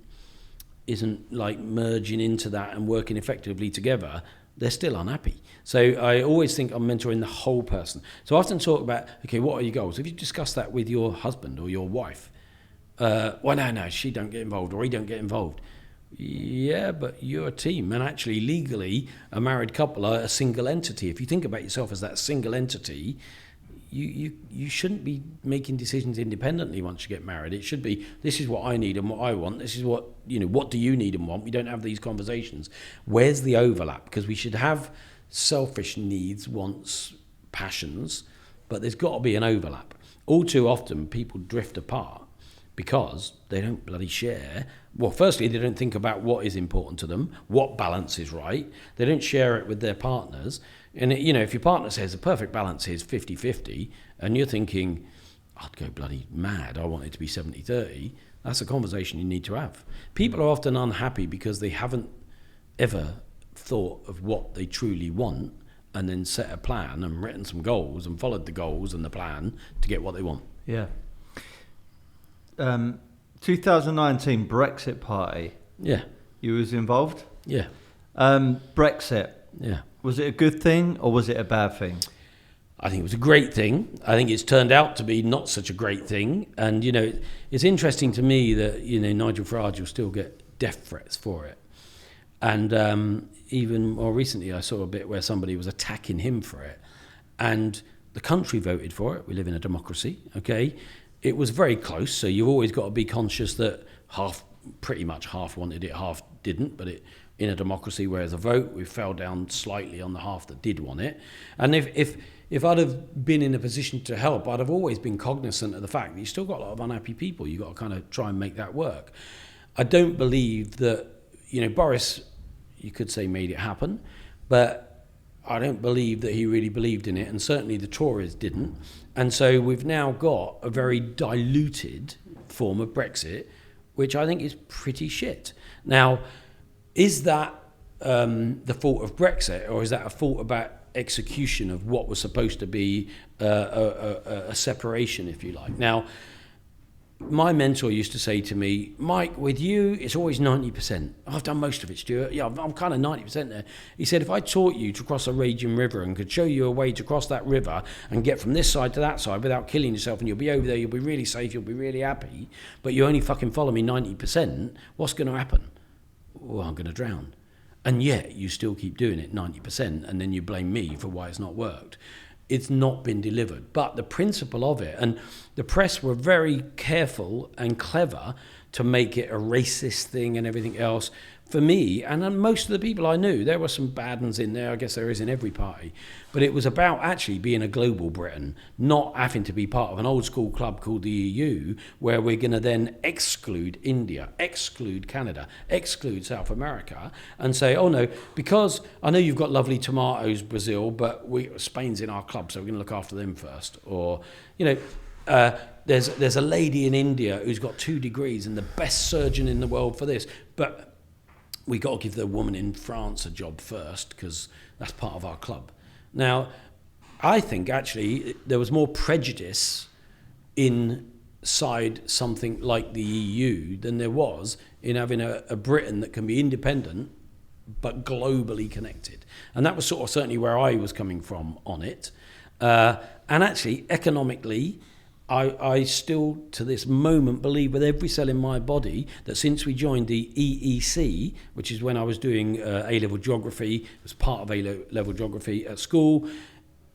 like merging into that and working effectively together, they're still unhappy. So I always think I'm mentoring the whole person. So I often talk about, okay, what are your goals? Have you discussed that with your husband or your wife? Well, no, she don't get involved or he don't get involved. Yeah, but you're a team. And actually, legally, a married couple are a single entity. If you think about yourself as that single entity, you shouldn't be making decisions independently once you get married. It should be, this is what I need and what I want. This is what, you know, what do you need and want? We don't have these conversations. Where's the overlap? Because we should have selfish needs, wants, passions, but there's got to be an overlap. All too often, people drift apart because they don't bloody share. Well, firstly, they don't think about what is important to them, what balance is right. They don't share it with their partners. And, you know, if your partner says the perfect balance is 50-50, and you're thinking, I'd go bloody mad, I want it to be 70-30, that's a conversation you need to have. People are often unhappy because they haven't ever thought of what they truly want and then set a plan and written some goals and followed the goals and the plan to get what they want. Yeah. 2019 Brexit party. Yeah. You was involved? Yeah. Brexit. Yeah. Was it a good thing or was it a bad thing? I think it was a great thing. I think it's turned out to be not such a great thing. And, you know, it's interesting to me that, you know, Nigel Farage will still get death threats for it. And even more recently, I saw a bit where somebody was attacking him for it. And the country voted for it. We live in a democracy, okay? It was very close, so you've always got to be conscious that pretty much half wanted it, half didn't. But in a democracy, whereas a vote, we fell down slightly on the half that did want it. And if I'd have been in a position to help, I'd have always been cognizant of the fact that you've still got a lot of unhappy people. You've got to kind of try and make that work. I don't believe that, Boris, you could say, made it happen, but I don't believe that he really believed in it, and certainly the Tories didn't. And so we've now got a very diluted form of Brexit, which I think is pretty shit. Now, is that the fault of Brexit, or is that a fault about execution of what was supposed to be a separation, if you like? Now, my mentor used to say to me, Mike, with you, it's always 90%. I've done most of it, Stuart. Yeah, I'm kind of 90% there. He said, if I taught you to cross a raging river and could show you a way to cross that river and get from this side to that side without killing yourself, and you'll be over there, you'll be really safe, you'll be really happy, but you only fucking follow me 90%, what's going to happen? Well, I'm going to drown. And yet you still keep doing it 90%, and then you blame me for why it's not worked. It's not been delivered. But the principle of it, and the press were very careful and clever to make it a racist thing and everything else. For me, and most of the people I knew, there were some bad ones in there, I guess there is in every party, but it was about actually being a global Britain, not having to be part of an old school club called the EU, where we're going to then exclude India, exclude Canada, exclude South America, and say, oh no, because I know you've got lovely tomatoes, Brazil, but Spain's in our club, so we're going to look after them first. Or, there's a lady in India who's got 2 degrees and the best surgeon in the world for this, but we got to give the woman in France a job first because that's part of our club. Now, I think actually there was more prejudice inside something like the EU than there was in having a Britain that can be independent but globally connected. And that was sort of certainly where I was coming from on it. And actually, economically, I still, to this moment, believe with every cell in my body that since we joined the EEC, which is when I was doing A-level geography, as part of A-level geography at school,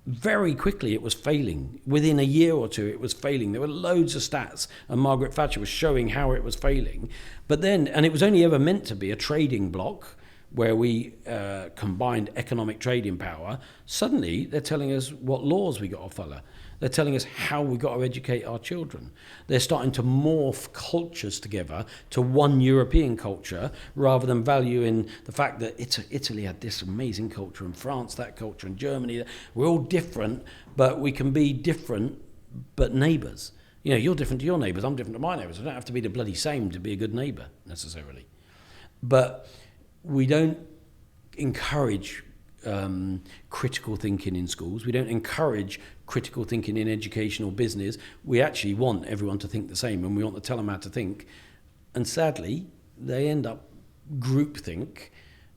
very quickly it was failing. Within a year or two, it was failing. There were loads of stats, and Margaret Thatcher was showing how it was failing. But then, and it was only ever meant to be a trading bloc, where we combined economic trading power. Suddenly, they're telling us what laws we got to follow. They're telling us how we've got to educate our children. They're starting to morph cultures together to one European culture rather than valuing the fact that Italy had this amazing culture, and France that culture, and Germany. We're all different, but we can be different but neighbours. You're different to your neighbours, I'm different to my neighbours. I don't have to be the bloody same to be a good neighbour, necessarily. But we don't encourage critical thinking in schools. We don't encourage critical thinking in education or business. We actually want everyone to think the same, and we want to tell them how to think. And sadly, they end up groupthink,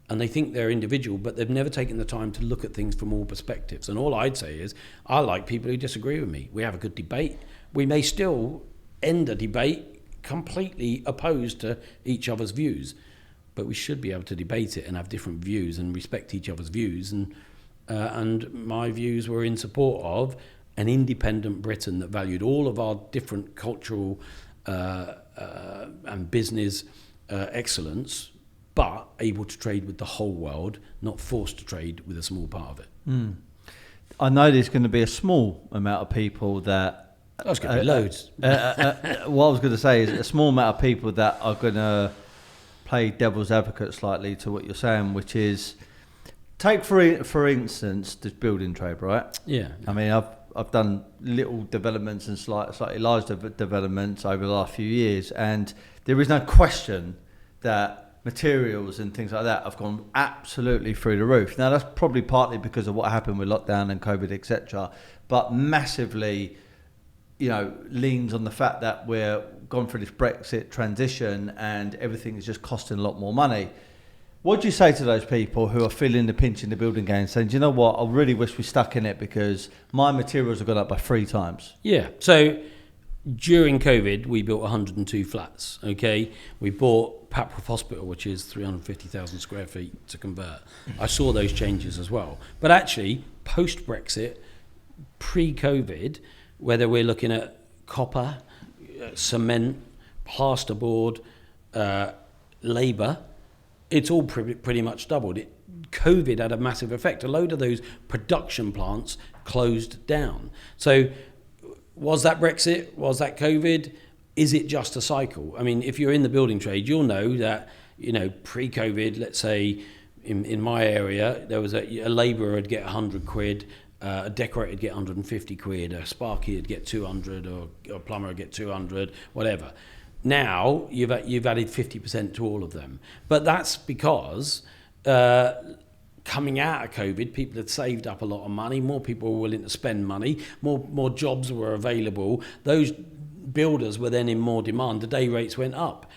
and they think they're individual, but they've never taken the time to look at things from all perspectives. And all I'd say is, I like people who disagree with me. We have a good debate. We may still end a debate completely opposed to each other's views, but we should be able to debate it and have different views and respect each other's views. And my views were in support of an independent Britain that valued all of our different cultural and business excellence, but able to trade with the whole world, not forced to trade with a small part of it. I know there's going to be a small amount of people that... That's going to be loads. What I was going to say is a small amount of people that are going to play devil's advocate slightly to what you're saying, which is, take for instance this building trade, right? Yeah. I mean, I've done little developments and slightly larger developments over the last few years, and there is no question that materials and things like that have gone absolutely through the roof. Now that's probably partly because of what happened with lockdown and COVID, etc., but massively, leans on the fact that we're gone through this Brexit transition and everything is just costing a lot more money. What do you say to those people who are feeling the pinch in the building game, saying, do you know what, I really wish we stuck in it because my materials have gone up by 3 times? Yeah. So during COVID, we built 102 flats, okay? We bought Papworth Hospital, which is 350,000 square feet to convert. I saw those changes as well. But actually, post-Brexit, pre-COVID, whether we're looking at copper, cement, plasterboard, labour, it's all pretty much doubled. COVID had a massive effect. A load of those production plants closed down. So was that Brexit? Was that COVID? Is it just a cycle? I mean, if you're in the building trade, you'll know that, pre-COVID, let's say in my area, there was a labourer would get 100 quid, a decorator would get 150 quid, a sparky would get 200, or a plumber would get 200, whatever. Now you've added 50% to all of them. But that's because coming out of COVID, people had saved up a lot of money, more people were willing to spend money, more jobs were available. Those builders were then in more demand, the day rates went up.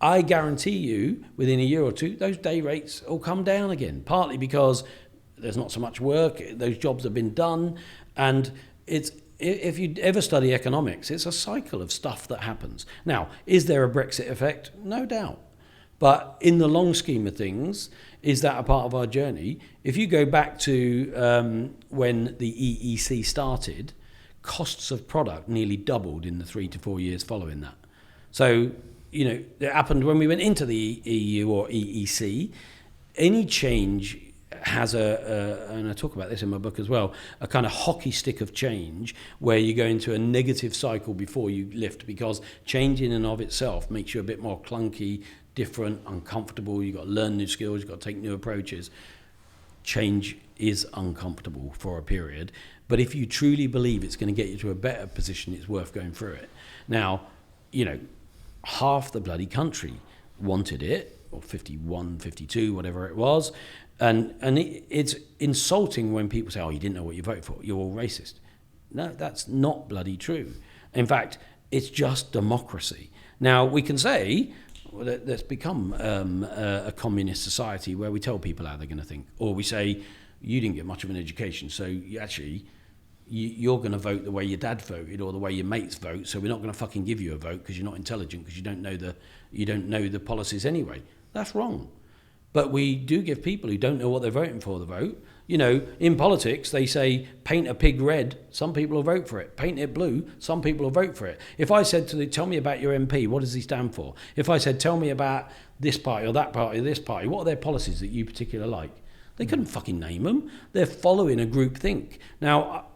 I guarantee you, within a year or two, those day rates will come down again, partly because there's not so much work, those jobs have been done, and if you ever study economics, it's a cycle of stuff that happens. Now, is there a Brexit effect? No doubt. But in the long scheme of things, is that a part of our journey? If you go back to when the EEC started, costs of product nearly doubled in the 3 to 4 years following that. So, it happened when we went into the EU or EEC. Any change has and I talk about this in my book as well, a kind of hockey stick of change where you go into a negative cycle before you lift, because change in and of itself makes you a bit more clunky, different, uncomfortable. You've got to learn new skills, you've got to take new approaches. Change is uncomfortable for a period, but if you truly believe it's going to get you to a better position, it's worth going through it. Now, half the bloody country wanted it, or 51, 52, whatever it was, and it's insulting when people say, oh, you didn't know what you voted for, you're all racist. No, that's not bloody true. In fact, it's just democracy. Now, we can say, well, let's become a communist society where we tell people how they're going to think, or we say, you didn't get much of an education, so you're going to vote the way your dad voted or the way your mates vote, so we're not going to fucking give you a vote because you're not intelligent, because you don't know the policies anyway. That's wrong. But we do give people who don't know what they're voting for the vote. In politics, they say, paint a pig red, some people will vote for it. Paint it blue, some people will vote for it. If I said to them, tell me about your MP, what does he stand for? If I said, tell me about this party or that party or this party, what are their policies that you particularly like? They couldn't fucking name them. They're following a group think. Now,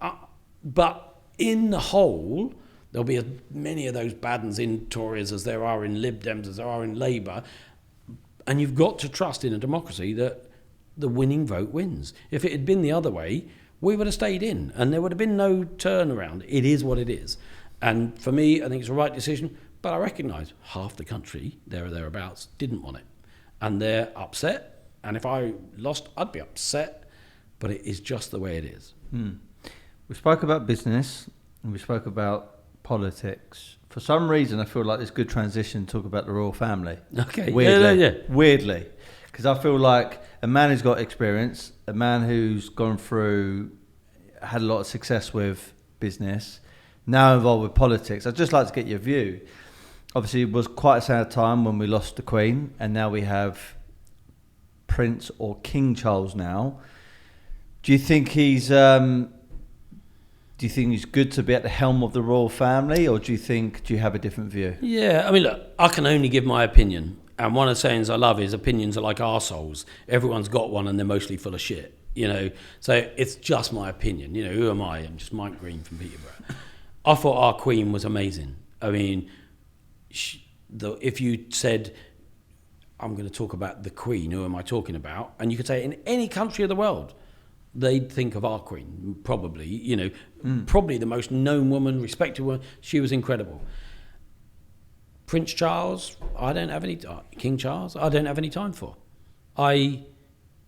but in the whole, there'll be as many of those bad uns in Tories as there are in Lib Dems, as there are in Labour. And you've got to trust in a democracy that the winning vote wins. If it had been the other way, we would have stayed in and there would have been no turnaround. It is what it is. And for me, I think it's the right decision, but I recognise half the country, there or thereabouts, didn't want it. And they're upset. And if I lost, I'd be upset, but it is just the way it is. We spoke about business and we spoke about politics. For some reason, I feel like it's a good transition to talk about the royal family. Okay. Weirdly. Yeah. Weirdly. Because I feel like a man who's got experience, a man who's gone through, had a lot of success with business, now involved with politics. I'd just like to get your view. Obviously, it was quite a sad time when we lost the Queen, and now we have Prince or King Charles now. Do you think he's good to be at the helm of the royal family, or do you have a different view? Yeah, I mean, look, I can only give my opinion. And one of the sayings I love is opinions are like arseholes. Everyone's got one and they're mostly full of shit, So it's just my opinion. Who am I? I'm just Mike Greene from Peterborough. I thought our Queen was amazing. I mean, if you said, I'm going to talk about the Queen, who am I talking about? And you could say in any country of the world, they'd think of our Queen, probably, probably the most known woman, respected woman. She was incredible. Prince Charles, King Charles, I don't have any time for. I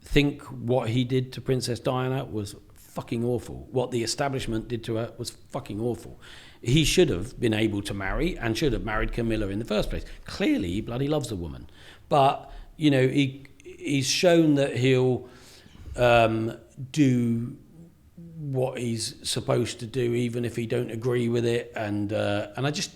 think what he did to Princess Diana was fucking awful. What the establishment did to her was fucking awful. He should have been able to marry and should have married Camilla in the first place. Clearly, he bloody loves the woman. But, he's shown that he'll do what he's supposed to do, even if he don't agree with it. And I just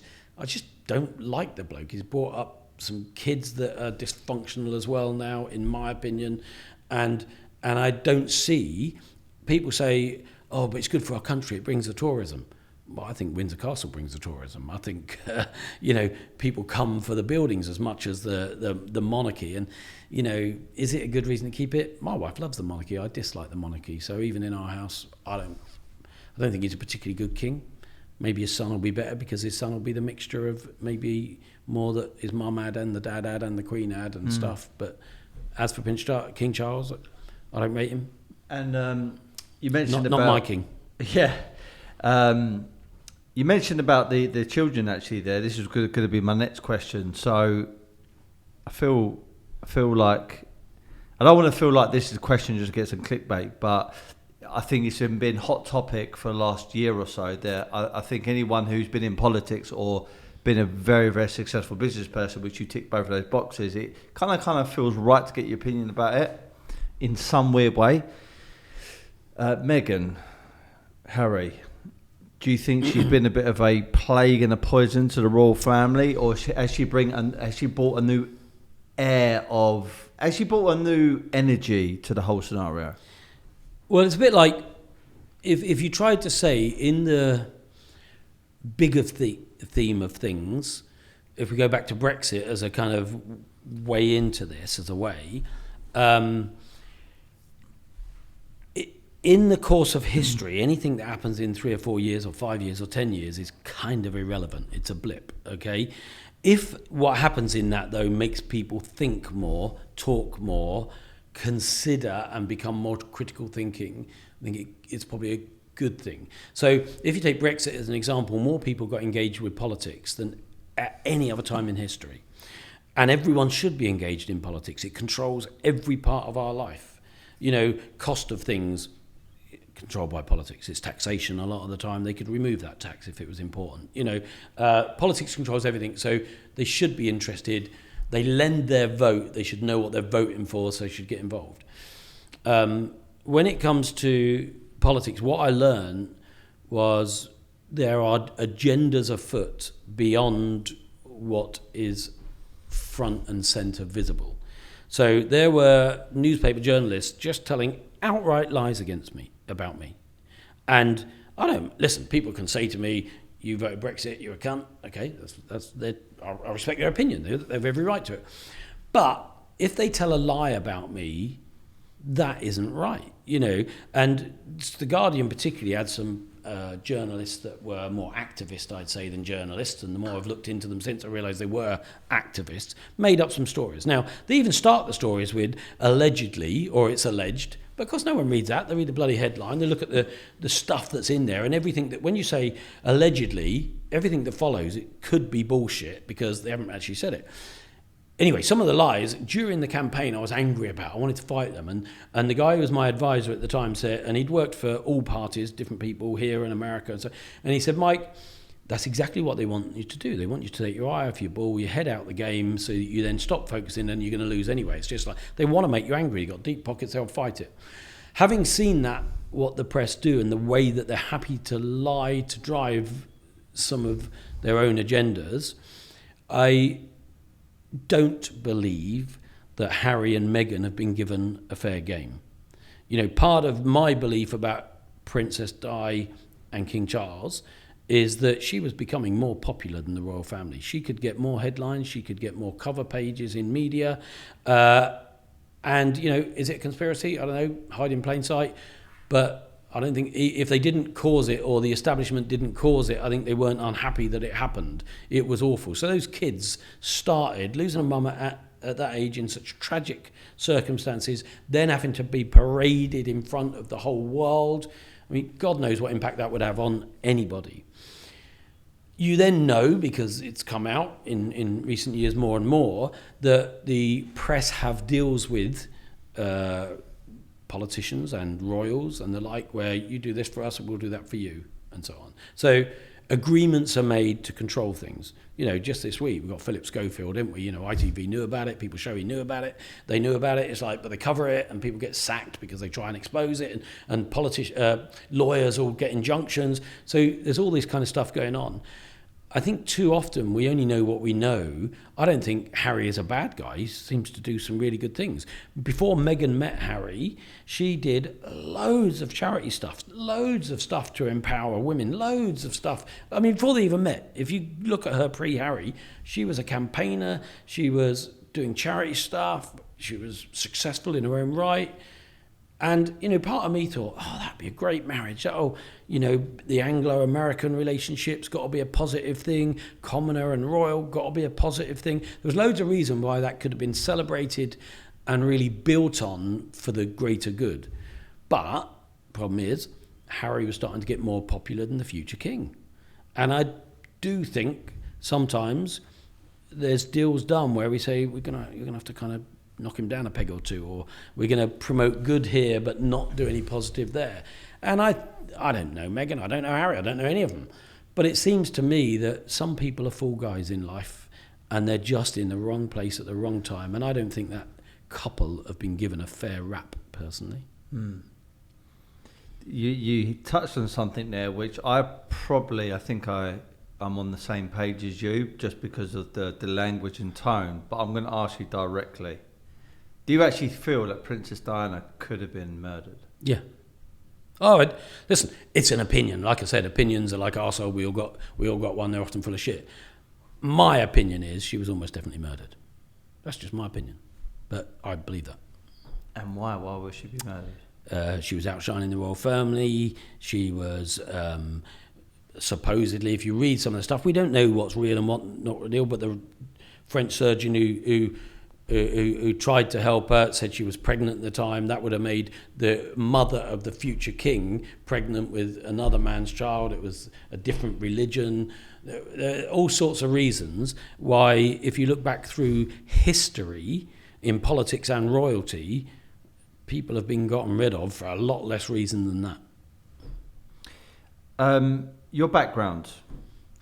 don't like the bloke. He's brought up some kids that are dysfunctional as well now, in my opinion. And I don't see, people say, oh, but it's good for our country, it brings the tourism. Well, I think Windsor Castle brings the tourism. I think, people come for the buildings as much as the monarchy. And, is it a good reason to keep it? My wife loves the monarchy. I dislike the monarchy. So even in our house, I don't think he's a particularly good king. Maybe his son will be better because his son will be the mixture of maybe more that his mum had and the dad had and the Queen had and stuff. But as for King Charles, I don't rate him. And you mentioned not my king. Yeah. You mentioned about the children actually there. This is going to be my next question. So I feel like, I don't want to feel like this is a question just to get some clickbait, but I think it's been hot topic for the last year or so. There, I think anyone who's been in politics or been a very, very successful business person, which you tick both of those boxes, it kind of feels right to get your opinion about it in some weird way. Meghan Harry, do you think she's been a bit of a plague and a poison to the royal family, or has she brought a new energy to the whole scenario? Well, it's a bit like if you tried to say in the bigger theme of things, if we go back to Brexit as a kind of way into this, as a way, in the course of history, anything that happens in 3 or 4 years or 5 years or 10 years is kind of irrelevant. It's a blip, okay? If what happens in that, though, makes people think more, talk more, consider and become more critical thinking, I think it's probably a good thing. So if you take Brexit as an example, more people got engaged with politics than at any other time in history. And everyone should be engaged in politics. It controls every part of our life. Cost of things, controlled by politics. It's taxation a lot of the time. They could remove that tax if it was important. Politics controls everything, so they should be interested. They lend their vote. They should know what they're voting for, so they should get involved. When it comes to politics, what I learned was there are agendas afoot beyond what is front and centre visible. So there were newspaper journalists just telling outright lies about me. And people can say to me, you voted Brexit, you're a cunt. Okay, I respect their opinion. They have every right to it. But if they tell a lie about me, that isn't right, And The Guardian particularly had some journalists that were more activist, I'd say, than journalists. And the more I've looked into them since, I realised they were activists, made up some stories. Now, they even start the stories with allegedly, or it's alleged, but of course no one reads that. They read the bloody headline. They look at the stuff that's in there, and everything that, when you say allegedly, everything that follows, it could be bullshit because they haven't actually said it. Anyway, some of the lies during the campaign I was angry about. I wanted to fight them. And the guy who was my advisor at the time said, and he'd worked for all parties, different people here in America. And he said, Mike, that's exactly what they want you to do. They want you to take your eye off your ball, your head out the game, so that you then stop focusing and you're going to lose anyway. It's just like, they want to make you angry. You've got deep pockets, they'll fight it. Having seen that, what the press do and the way that they're happy to lie to drive some of their own agendas, I don't believe that Harry and Meghan have been given a fair game. Part of my belief about Princess Di and King Charles is that she was becoming more popular than the royal family. She could get more headlines, she could get more cover pages in media. And, is it a conspiracy? I don't know, hide in plain sight. But I don't think, if they didn't cause it or the establishment didn't cause it, I think they weren't unhappy that it happened. It was awful. So those kids started losing a mum at that age in such tragic circumstances, then having to be paraded in front of the whole world. I mean, God knows what impact that would have on anybody. You then know, because it's come out in recent years more and more, that the press have deals with politicians and royals and the like, where you do this for us and we'll do that for you, and so on. So agreements are made to control things. Just this week we got Philip Schofield, didn't we? ITV knew about it, people show he knew about it, they knew about it. It's like, but they cover it, and people get sacked because they try and expose it, and lawyers all get injunctions. So there's all this kind of stuff going on. I think too often we only know what we know. I don't think Harry is a bad guy. He seems to do some really good things. Before Meghan met Harry, she did loads of charity stuff, loads of stuff to empower women, loads of stuff. I mean, before they even met, if you look at her pre-Harry, she was a campaigner, she was doing charity stuff, she was successful in her own right. And, part of me thought, that'd be a great marriage. The Anglo-American relationship's got to be a positive thing. Commoner and royal got to be a positive thing. There was loads of reason why that could have been celebrated and really built on for the greater good. But problem is, Harry was starting to get more popular than the future king. And I do think sometimes there's deals done where we say you're gonna have to kind of knock him down a peg or two, or we're going to promote good here but not do any positive there. And I don't know Meghan, I don't know Harry, I don't know any of them. But it seems to me that some people are fool guys in life and they're just in the wrong place at the wrong time. And I don't think that couple have been given a fair rap, personally. You touched on something there which I'm on the same page as you, just because of the language and tone. But I'm going to ask you directly. Do you actually feel that Princess Diana could have been murdered? Yeah. Listen, it's an opinion. Like I said, opinions are like arsehole. We all got one. They're often full of shit. My opinion is she was almost definitely murdered. That's just my opinion. But I believe that. And why? Why would she be murdered? She was outshining the royal family. She was supposedly, if you read some of the stuff, we don't know what's real and what not real, but the French surgeon who tried to help her said she was pregnant at the time. That would have made the mother of the future king pregnant with another man's child. It was a different religion. There are all sorts of reasons why, if you look back through history in politics and royalty, people have been gotten rid of for a lot less reason than that. Your background.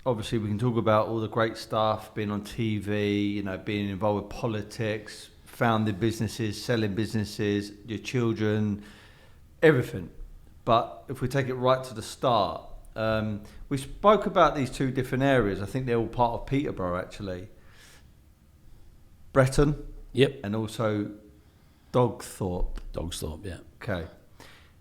Obviously, we can talk about all the great stuff, being on TV, being involved with politics, founding businesses, selling businesses, your children, everything. But if we take it right to the start, we spoke about these two different areas. I think they're all part of Peterborough, actually. Breton. Yep. And also Dogthorpe. Dogthorpe, yeah. Okay.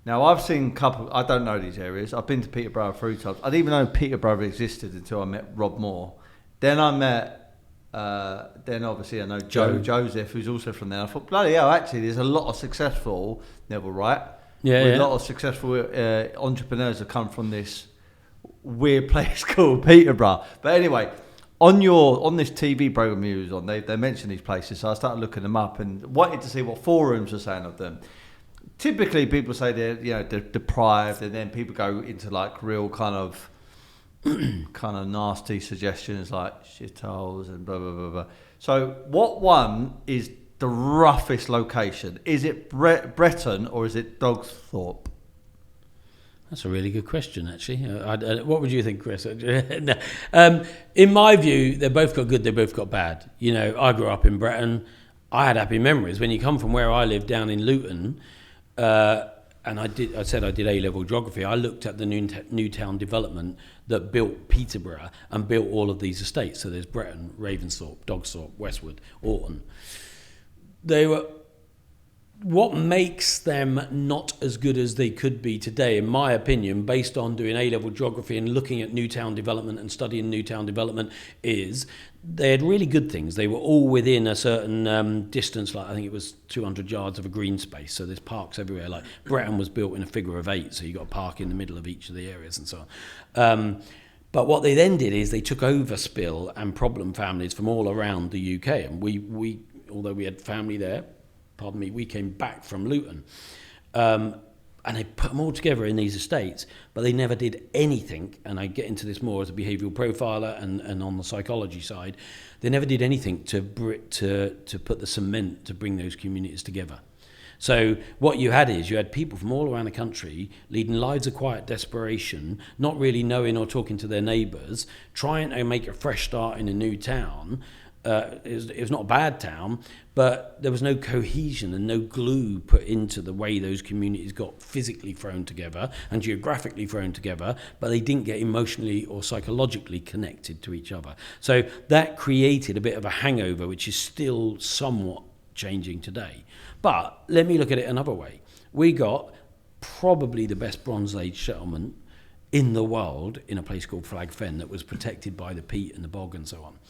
Now, I've seen I don't know these areas. I've been to Peterborough 3 times. I didn't even know Peterborough existed until I met Rob Moore. Then I met, obviously I know Joseph, who's also from there. I thought, bloody hell, actually, there's a lot of successful, Neville Wright, a lot of successful entrepreneurs have come from this weird place called Peterborough. But anyway, on this TV program you was on, they mentioned these places, so I started looking them up and wanted to see what forums were saying of them. Typically, people say they're deprived, and then people go into like real kind of nasty suggestions like shitholes and blah blah blah blah. So, what one is the roughest location? Is it Breton or is it Dogthorpe? That's a really good question, actually. What would you think, Chris? In my view, they both got good, they both got bad. I grew up in Breton. I had happy memories. When you come from where I live down in Luton. And I did A-level geography. I looked at the new town development that built Peterborough and built all of these estates. So there's Breton, Ravensthorpe, Dogthorpe, Westwood, Orton. What makes them not as good as they could be today, in my opinion, based on doing A-level geography and looking at new town development and studying new town development, is they had really good things. They were all within a certain distance, like I think it was 200 yards of a green space. So there's parks everywhere. Like Breton was built in a figure of 8, so you got a park in the middle of each of the areas and so on. But what they then did is they took overspill and problem families from all around the UK, and we although we had family there, we came back from Luton. And they put them all together in these estates, but they never did anything, and I get into this more as a behavioural profiler and on the psychology side, they never did anything to put the cement to bring those communities together. So what you had people from all around the country leading lives of quiet desperation, not really knowing or talking to their neighbours, trying to make a fresh start in a new town, It was not a bad town, but there was no cohesion and no glue put into the way those communities got physically thrown together and geographically thrown together, but they didn't get emotionally or psychologically connected to each other. So that created a bit of a hangover, which is still somewhat changing today. But let me look at it another way. We got probably the best Bronze Age settlement in the world in a place called Flag Fen that was protected by the peat and the bog and so on.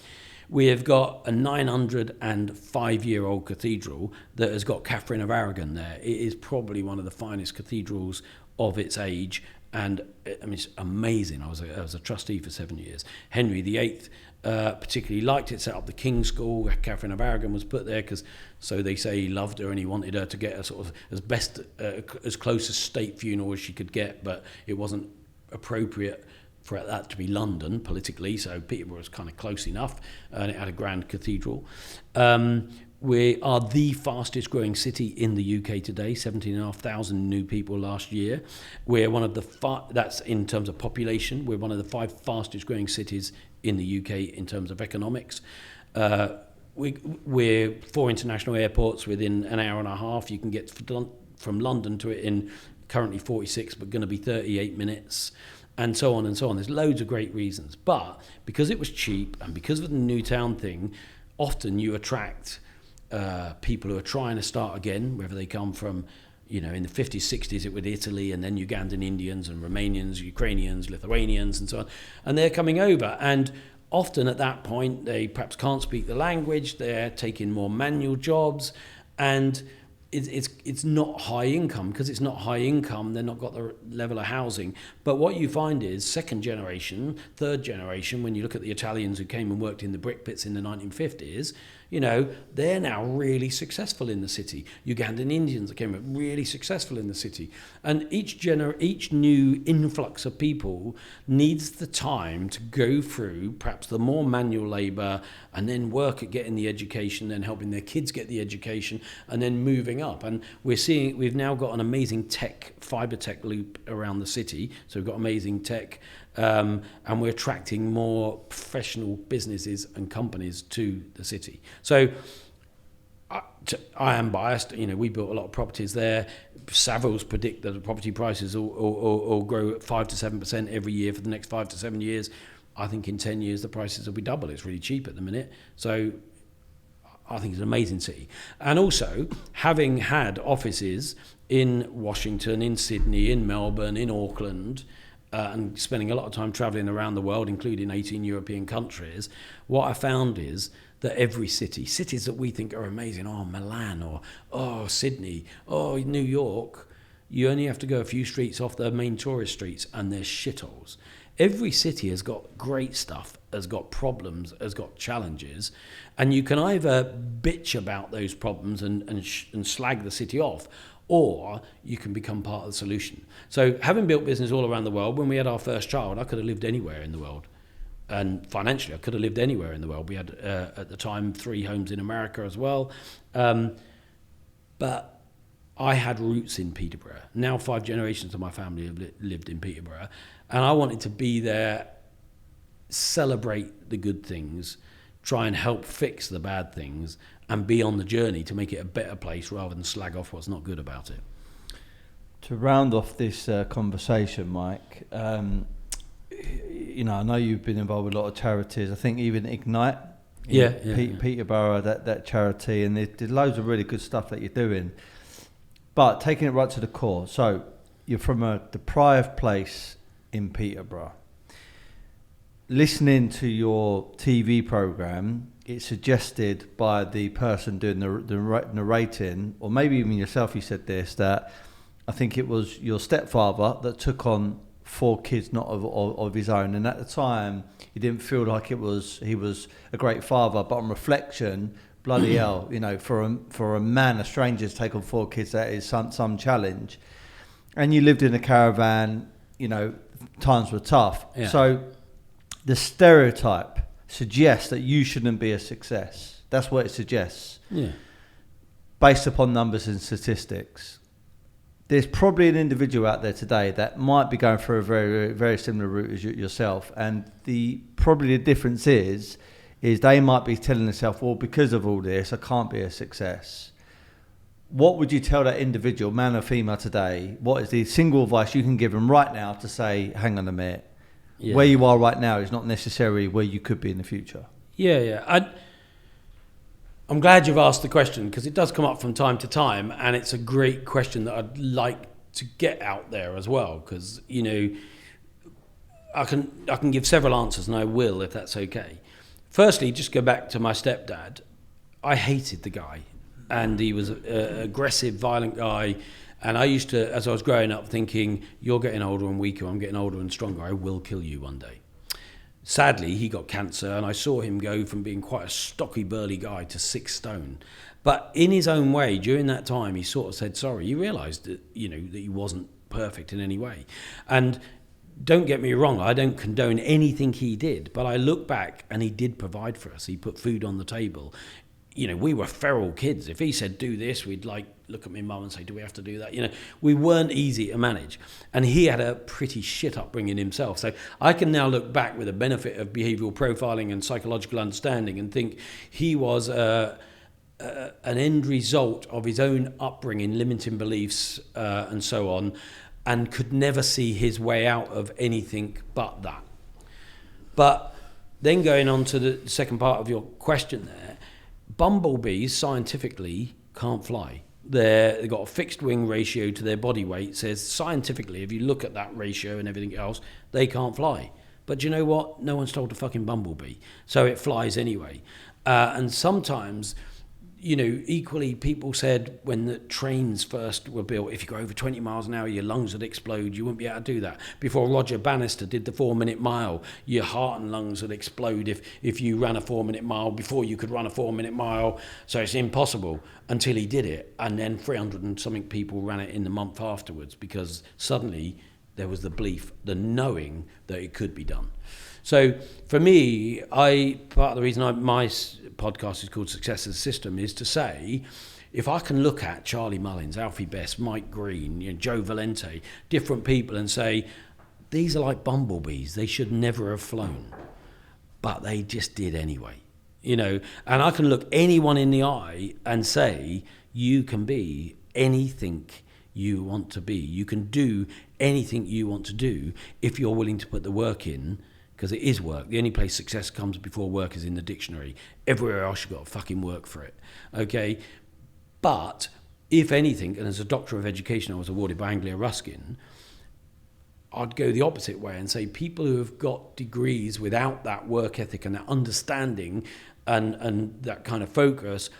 We have got a 905-year-old cathedral that has got Catherine of Aragon there. It is probably one of the finest cathedrals of its age, and I mean, it's amazing. I was a trustee for 7 years. Henry VIII particularly liked it, set up the King's School. Catherine of Aragon was put there because, so they say, he loved her and he wanted her to get a sort of as close a state funeral as she could get, but it wasn't appropriate for that to be London politically, so Peterborough was kind of close enough, and it had a grand cathedral. We are the fastest growing city in the UK today, 17,500 new people last year. We're one of the, that's in terms of population, we're one of the 5 fastest growing cities in the UK in terms of economics. We're 4 international airports within an hour and a half. You can get from London to it in currently 46, but going to be 38 minutes. And so on and so on. There's loads of great reasons. But because it was cheap and because of the new town thing, often you attract people who are trying to start again, whether they come from, in the 50s, 60s, it was Italy, and then Ugandan Indians and Romanians, Ukrainians, Lithuanians, and so on. And they're coming over. And often at that point, they perhaps can't speak the language. They're taking more manual jobs. And it's not high income. Because it's not high income, they've not got the level of housing. But what you find is second generation, third generation, when you look at the Italians who came and worked in the brick pits in the 1950s, they're now really successful in the city. Ugandan Indians that came up really successful in the city. And each new influx of people needs the time to go through perhaps the more manual labour and then work at getting the education, then helping their kids get the education, and then moving up. And we've now got an amazing fibre tech loop around the city. So we've got amazing tech. And we're attracting more professional businesses and companies to the city. So I am biased. We built a lot of properties there. Savills predict that the property prices will grow at 5 to 7% every year for the next 5 to 7 years. I think in 10 years the prices will be double. It's really cheap at the minute. So I think it's an amazing city. And also, having had offices in Washington, in Sydney, in Melbourne, in Auckland, and spending a lot of time travelling around the world, including 18 European countries, what I found is that every cities that we think are amazing, Milan, or Sydney, New York, you only have to go a few streets off the main tourist streets and there's shitholes. Every city has got great stuff, has got problems, has got challenges, and you can either bitch about those problems and slag the city off, or you can become part of the solution. So having built business all around the world, when we had our first child, I could have lived anywhere in the world. And financially, I could have lived anywhere in the world. We had, at the time, 3 homes in America as well. But I had roots in Peterborough. Now 5 generations of my family have lived in Peterborough. And I wanted to be there, celebrate the good things, try and help fix the bad things, and be on the journey to make it a better place rather than slag off what's not good about it. To round off this conversation, Mike, I know you've been involved with a lot of charities. I think even Ignite, Peterborough, that charity, and there's loads of really good stuff that you're doing. But taking it right to the core, so you're from a deprived place in Peterborough. Listening to your TV programme, it's suggested by the person doing the narrating, or maybe even yourself, you said this, that I think it was your stepfather that took on 4 kids not of his own, and at the time he didn't feel like he was a great father, but on reflection, bloody hell, for a man, a stranger, to take on 4 kids, that is some challenge. And you lived in a caravan, times were tough. Yeah. So the stereotype suggests that you shouldn't be a success. That's what it suggests. Yeah. Based upon numbers and statistics. There's probably an individual out there today that might be going through a very, very similar route as yourself. And probably the difference is is they might be telling themselves, well, because of all this, I can't be a success. What would you tell that individual, man or female today? What is the single advice you can give them right now to say, hang on a minute, where you are right now is not necessarily where you could be in the future? I'm glad you've asked the question, because it does come up from time to time, and it's a great question that I'd like to get out there as well, because, you know, I can give several answers, and I will, if that's okay. Firstly, just go back to my stepdad. I hated the guy, and he was an aggressive, violent guy. And I used to, as I was growing up, thinking, you're getting older and weaker, I'm getting older and stronger, I will kill you one day. Sadly, he got cancer, and I saw him go from being quite a stocky, burly guy to 6 stone. But in his own way, during that time, he sort of said sorry. He realised that, you know, that he wasn't perfect in any way. And don't get me wrong, I don't condone anything he did, but I look back and he did provide for us. He put food on the table. You know, we were feral kids. If he said, do this, we'd like look at my mum and say, do we have to do that? You know, we weren't easy to manage. And he had a pretty shit upbringing himself. So I can now look back with the benefit of behavioural profiling and psychological understanding and think he was an end result of his own upbringing, limiting beliefs and so on, and could never see his way out of anything but that. But then going on to the second part of your question there, bumblebees scientifically can't fly. They've got a fixed wing ratio to their body weight. Says scientifically, if you look at that ratio and everything else, they can't fly. But do you know what? No one's told a fucking bumblebee. So it flies anyway. And sometimes, you know, equally people said when the trains first were built, if you go over 20 miles an hour, your lungs would explode. You wouldn't be able to do that. Before Roger Bannister did the 4-minute mile, your heart and lungs would explode if you ran a 4-minute mile before you could run a 4-minute mile. So it's impossible until he did it. And then 300 and something people ran it in the month afterwards, because suddenly there was the belief, the knowing that it could be done. So for me, part of the reason my podcast is called Success as a System is to say, if I can look at Charlie Mullins, Alfie Best, Mike Greene, you know, Joe Valente, different people, and say, these are like bumblebees. They should never have flown, but they just did anyway. You know, and I can look anyone in the eye and say, you can be anything you want to be. You can do anything you want to do if you're willing to put the work in. Because it is work. The only place success comes before work is in the dictionary. Everywhere else you've got to fucking work for it. Okay? But, if anything, and as a doctor of education I was awarded by Anglia Ruskin, I'd go the opposite way and say people who have got degrees without that work ethic and that understanding and that kind of focus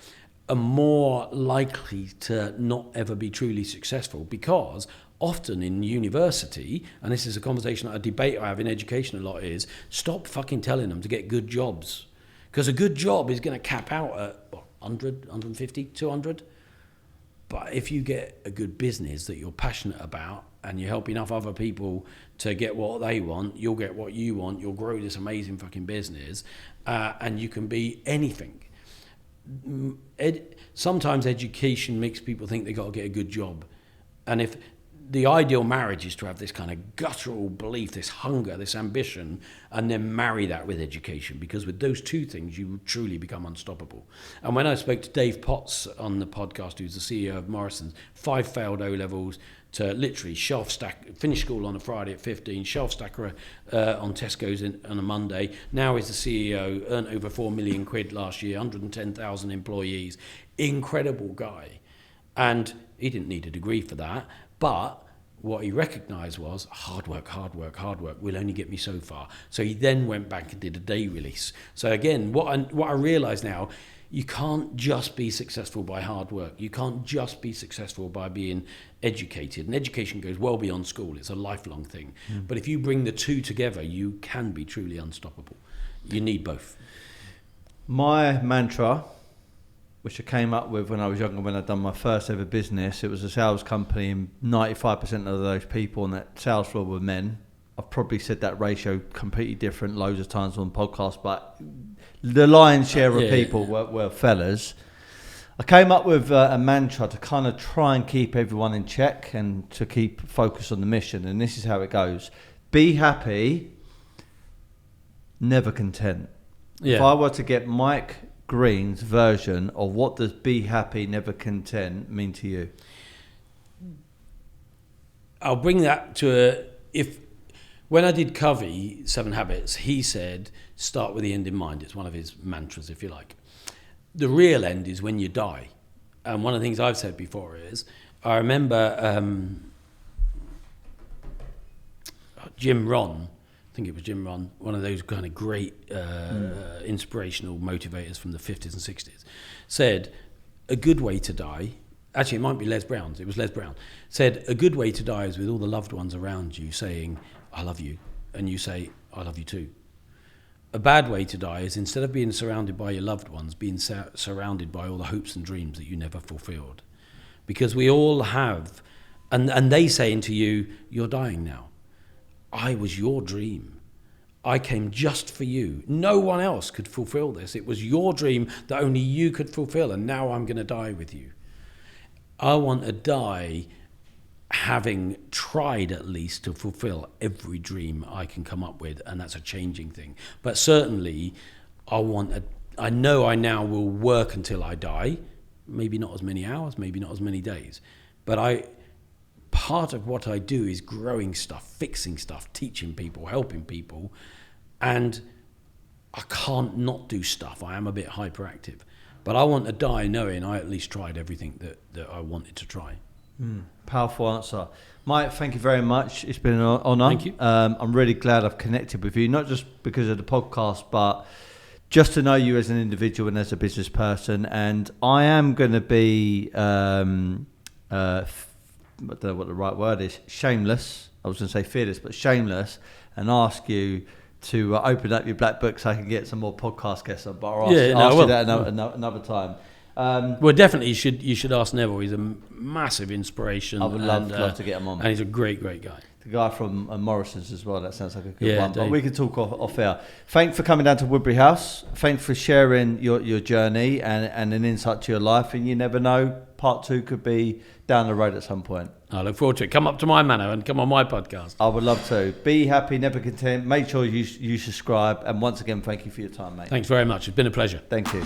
are more likely to not ever be truly successful, because often in university, and this is a conversation, a debate I have in education a lot, is stop fucking telling them to get good jobs. Because a good job is going to cap out at 100, 150, 200. But if you get a good business that you're passionate about and you help enough other people to get what they want, you'll get what you want, you'll grow this amazing fucking business, and you can be anything. Sometimes education makes people think they've got to get a good job. And if the ideal marriage is to have this kind of guttural belief, this hunger, this ambition, and then marry that with education, because with those two things, you truly become unstoppable. And when I spoke to Dave Potts on the podcast, who's the CEO of Morrisons, 5 failed O-levels to literally shelf stack, finished school on a Friday at 15, shelf stacker on Tesco's on a Monday. Now he's the CEO, earned over 4 million quid last year, 110,000 employees. Incredible guy. And he didn't need a degree for that. But what he recognised was hard work will only get me so far. So he then went back and did a day release. So again, what I realise now, you can't just be successful by hard work. You can't just be successful by being educated. And education goes well beyond school. It's a lifelong thing. But if you bring the two together, you can be truly unstoppable. You need both. My mantra, which I came up with when I was younger, when I'd done my first ever business, it was a sales company, and 95% of those people on that sales floor were men. I've probably said that ratio completely different loads of times on podcasts, but the lion's share of people were fellas. I came up with a mantra to kind of try and keep everyone in check and to keep focus on the mission, and this is how it goes. Be happy, never content. Yeah. If I were to get Mike Greene's version of what does be happy, never content mean to you? I'll bring that to when I did Covey, 7 Habits, he said, start with the end in mind. It's one of his mantras, if you like. The real end is when you die. And one of the things I've said before is, I remember Jim Rohn, I think it was Jim Rohn, one of those kind of great inspirational motivators from the 50s and 60s, said, a good way to die, actually it might be Les Brown's, it was Les Brown, said, a good way to die is with all the loved ones around you saying, I love you, and you say, I love you too. A bad way to die is instead of being surrounded by your loved ones, being surrounded by all the hopes and dreams that you never fulfilled. Because we all have, and they saying to you, you're dying now. I was your dream. I came just for you. No one else could fulfill this. It was your dream that only you could fulfill, and now I'm going to die with you. I want to die having tried at least to fulfill every dream I can come up with, and that's a changing thing. But certainly, I know I now will work until I die, maybe not as many hours, maybe not as many days, but part of what I do is growing stuff, fixing stuff, teaching people, helping people, and I can't not do stuff. I am a bit hyperactive, but I want to die knowing I at least tried everything that I wanted to try. Powerful answer. Mike, thank you very much. It's been an honour. Thank you. I'm really glad I've connected with you, not just because of the podcast, but just to know you as an individual and as a business person. And I am going to be, I don't know what the right word is, shameless. I was going to say fearless, but shameless, and ask you to open up your black book so I can get some more podcast guests on. But I'll ask you that another time. Well, definitely you should ask Neville. He's a massive inspiration. I would love to get him on. And he's a great guy. The guy from Morrisons as well. That sounds like a good one. Dave. But we can talk off air. Thanks for coming down to Woodbury House. Thanks for sharing your journey and an insight to your life. And you never know, part 2 could be down the road at some point. I look forward to it. Come up to my manor and come on my podcast. I would love to. Be happy, never content. Make sure you subscribe. And once again, thank you for your time, mate. Thanks very much. It's been a pleasure. Thank you.